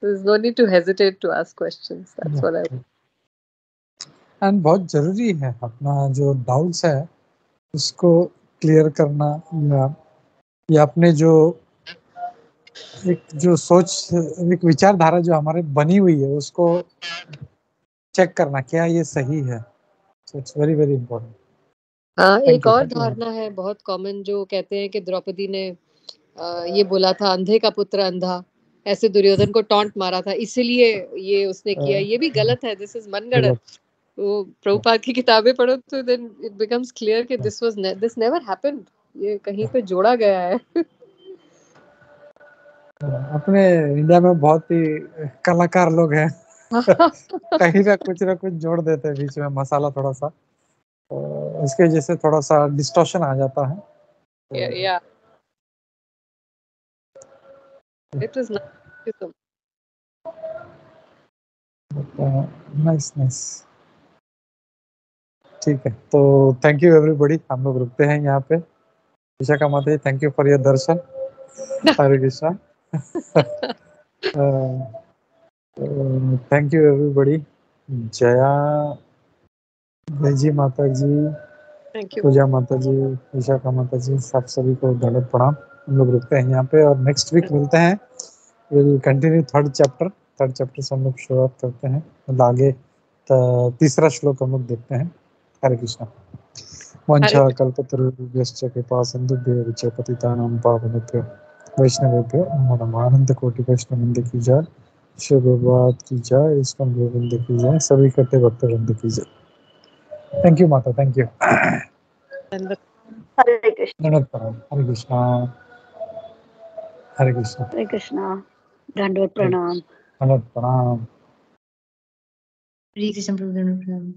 There's no need to hesitate to ask questions. That's what I. And बहुत जरूरी है अपना जो डाउट्स है उसको क्लियर करना, या अपने जो एक जो सोच, एक विचारधारा जो हमारे बनी हुई है उसको चेक करना क्या ये सही है. So it's very very important. हाँ, एक और धारणा है बहुत कॉमन, जो कहते हैं कि द्रौपदी ने ये बोला था अंधे का पुत्र अंधा, ऐसे दुर्योधन को टॉन्ट मारा था, इसीलिए ये उसने किया. ये भी गलत है, दिस इज मनगढ़ंत. वो प्रभुपाद की किताबें पढ़ो तो देन इट बिकम्स क्लियर कि दिस नेवर हैपेंड. ये कहीं पे जोड़ा गया है. अपने इंडिया में बहुत ही कलाकार लोग हैं. कहीं ना कुछ जोड़ देते हैं बीच में, मसाला थोड़ा सा. इसके वजह से थोड़ा सा डिस्टॉर्शन आ जाता है। Yeah. It was nice. Nice. ठीक है, तो थैंक यू एवरीबॉडी, हम लोग रुकते हैं यहाँ पे। विशाखा माता जी, thank you for your darshan. Hare Krishna. Thank you everybody. Jaya ji, माता जी, Thank you. पूजा माता जी, विशाखा माता जी, सब सभी को दंडवत प्रणाम। हम लोग रुकते हैं यहाँ पे और नेक्स्ट वीक मिलते हैं। विल कंटिन्यू थर्ड चैप्टर से हम लोग शुरुआत करते हैं। मतलब आगे तीसरा श्लोक हम लोग देखते हैं। हरे कृष्णा। वंशा कल्पतरुभ्यश्च कृपा सिन्धुभ्यो च पतितानां पावनेभ्यो वैष्णवेभ्यो नमो नमः। आनंद कोटि वैष्णववृंद की जय, श्री गुरुवाद की जय, इस्कॉन गोविंद की जय, सभी इकट्ठे भक्त वृंद की जय। थैंक यू माता, थैंक यू। हरे कृष्ण। दंडवत प्रणाम। हरे कृष्णा, हरे कृष्णा, हरे कृष्णा, दंडवत प्रणाम। दंडवत प्रणाम। हरे कृष्ण प्रभु, दंडवत प्रणाम।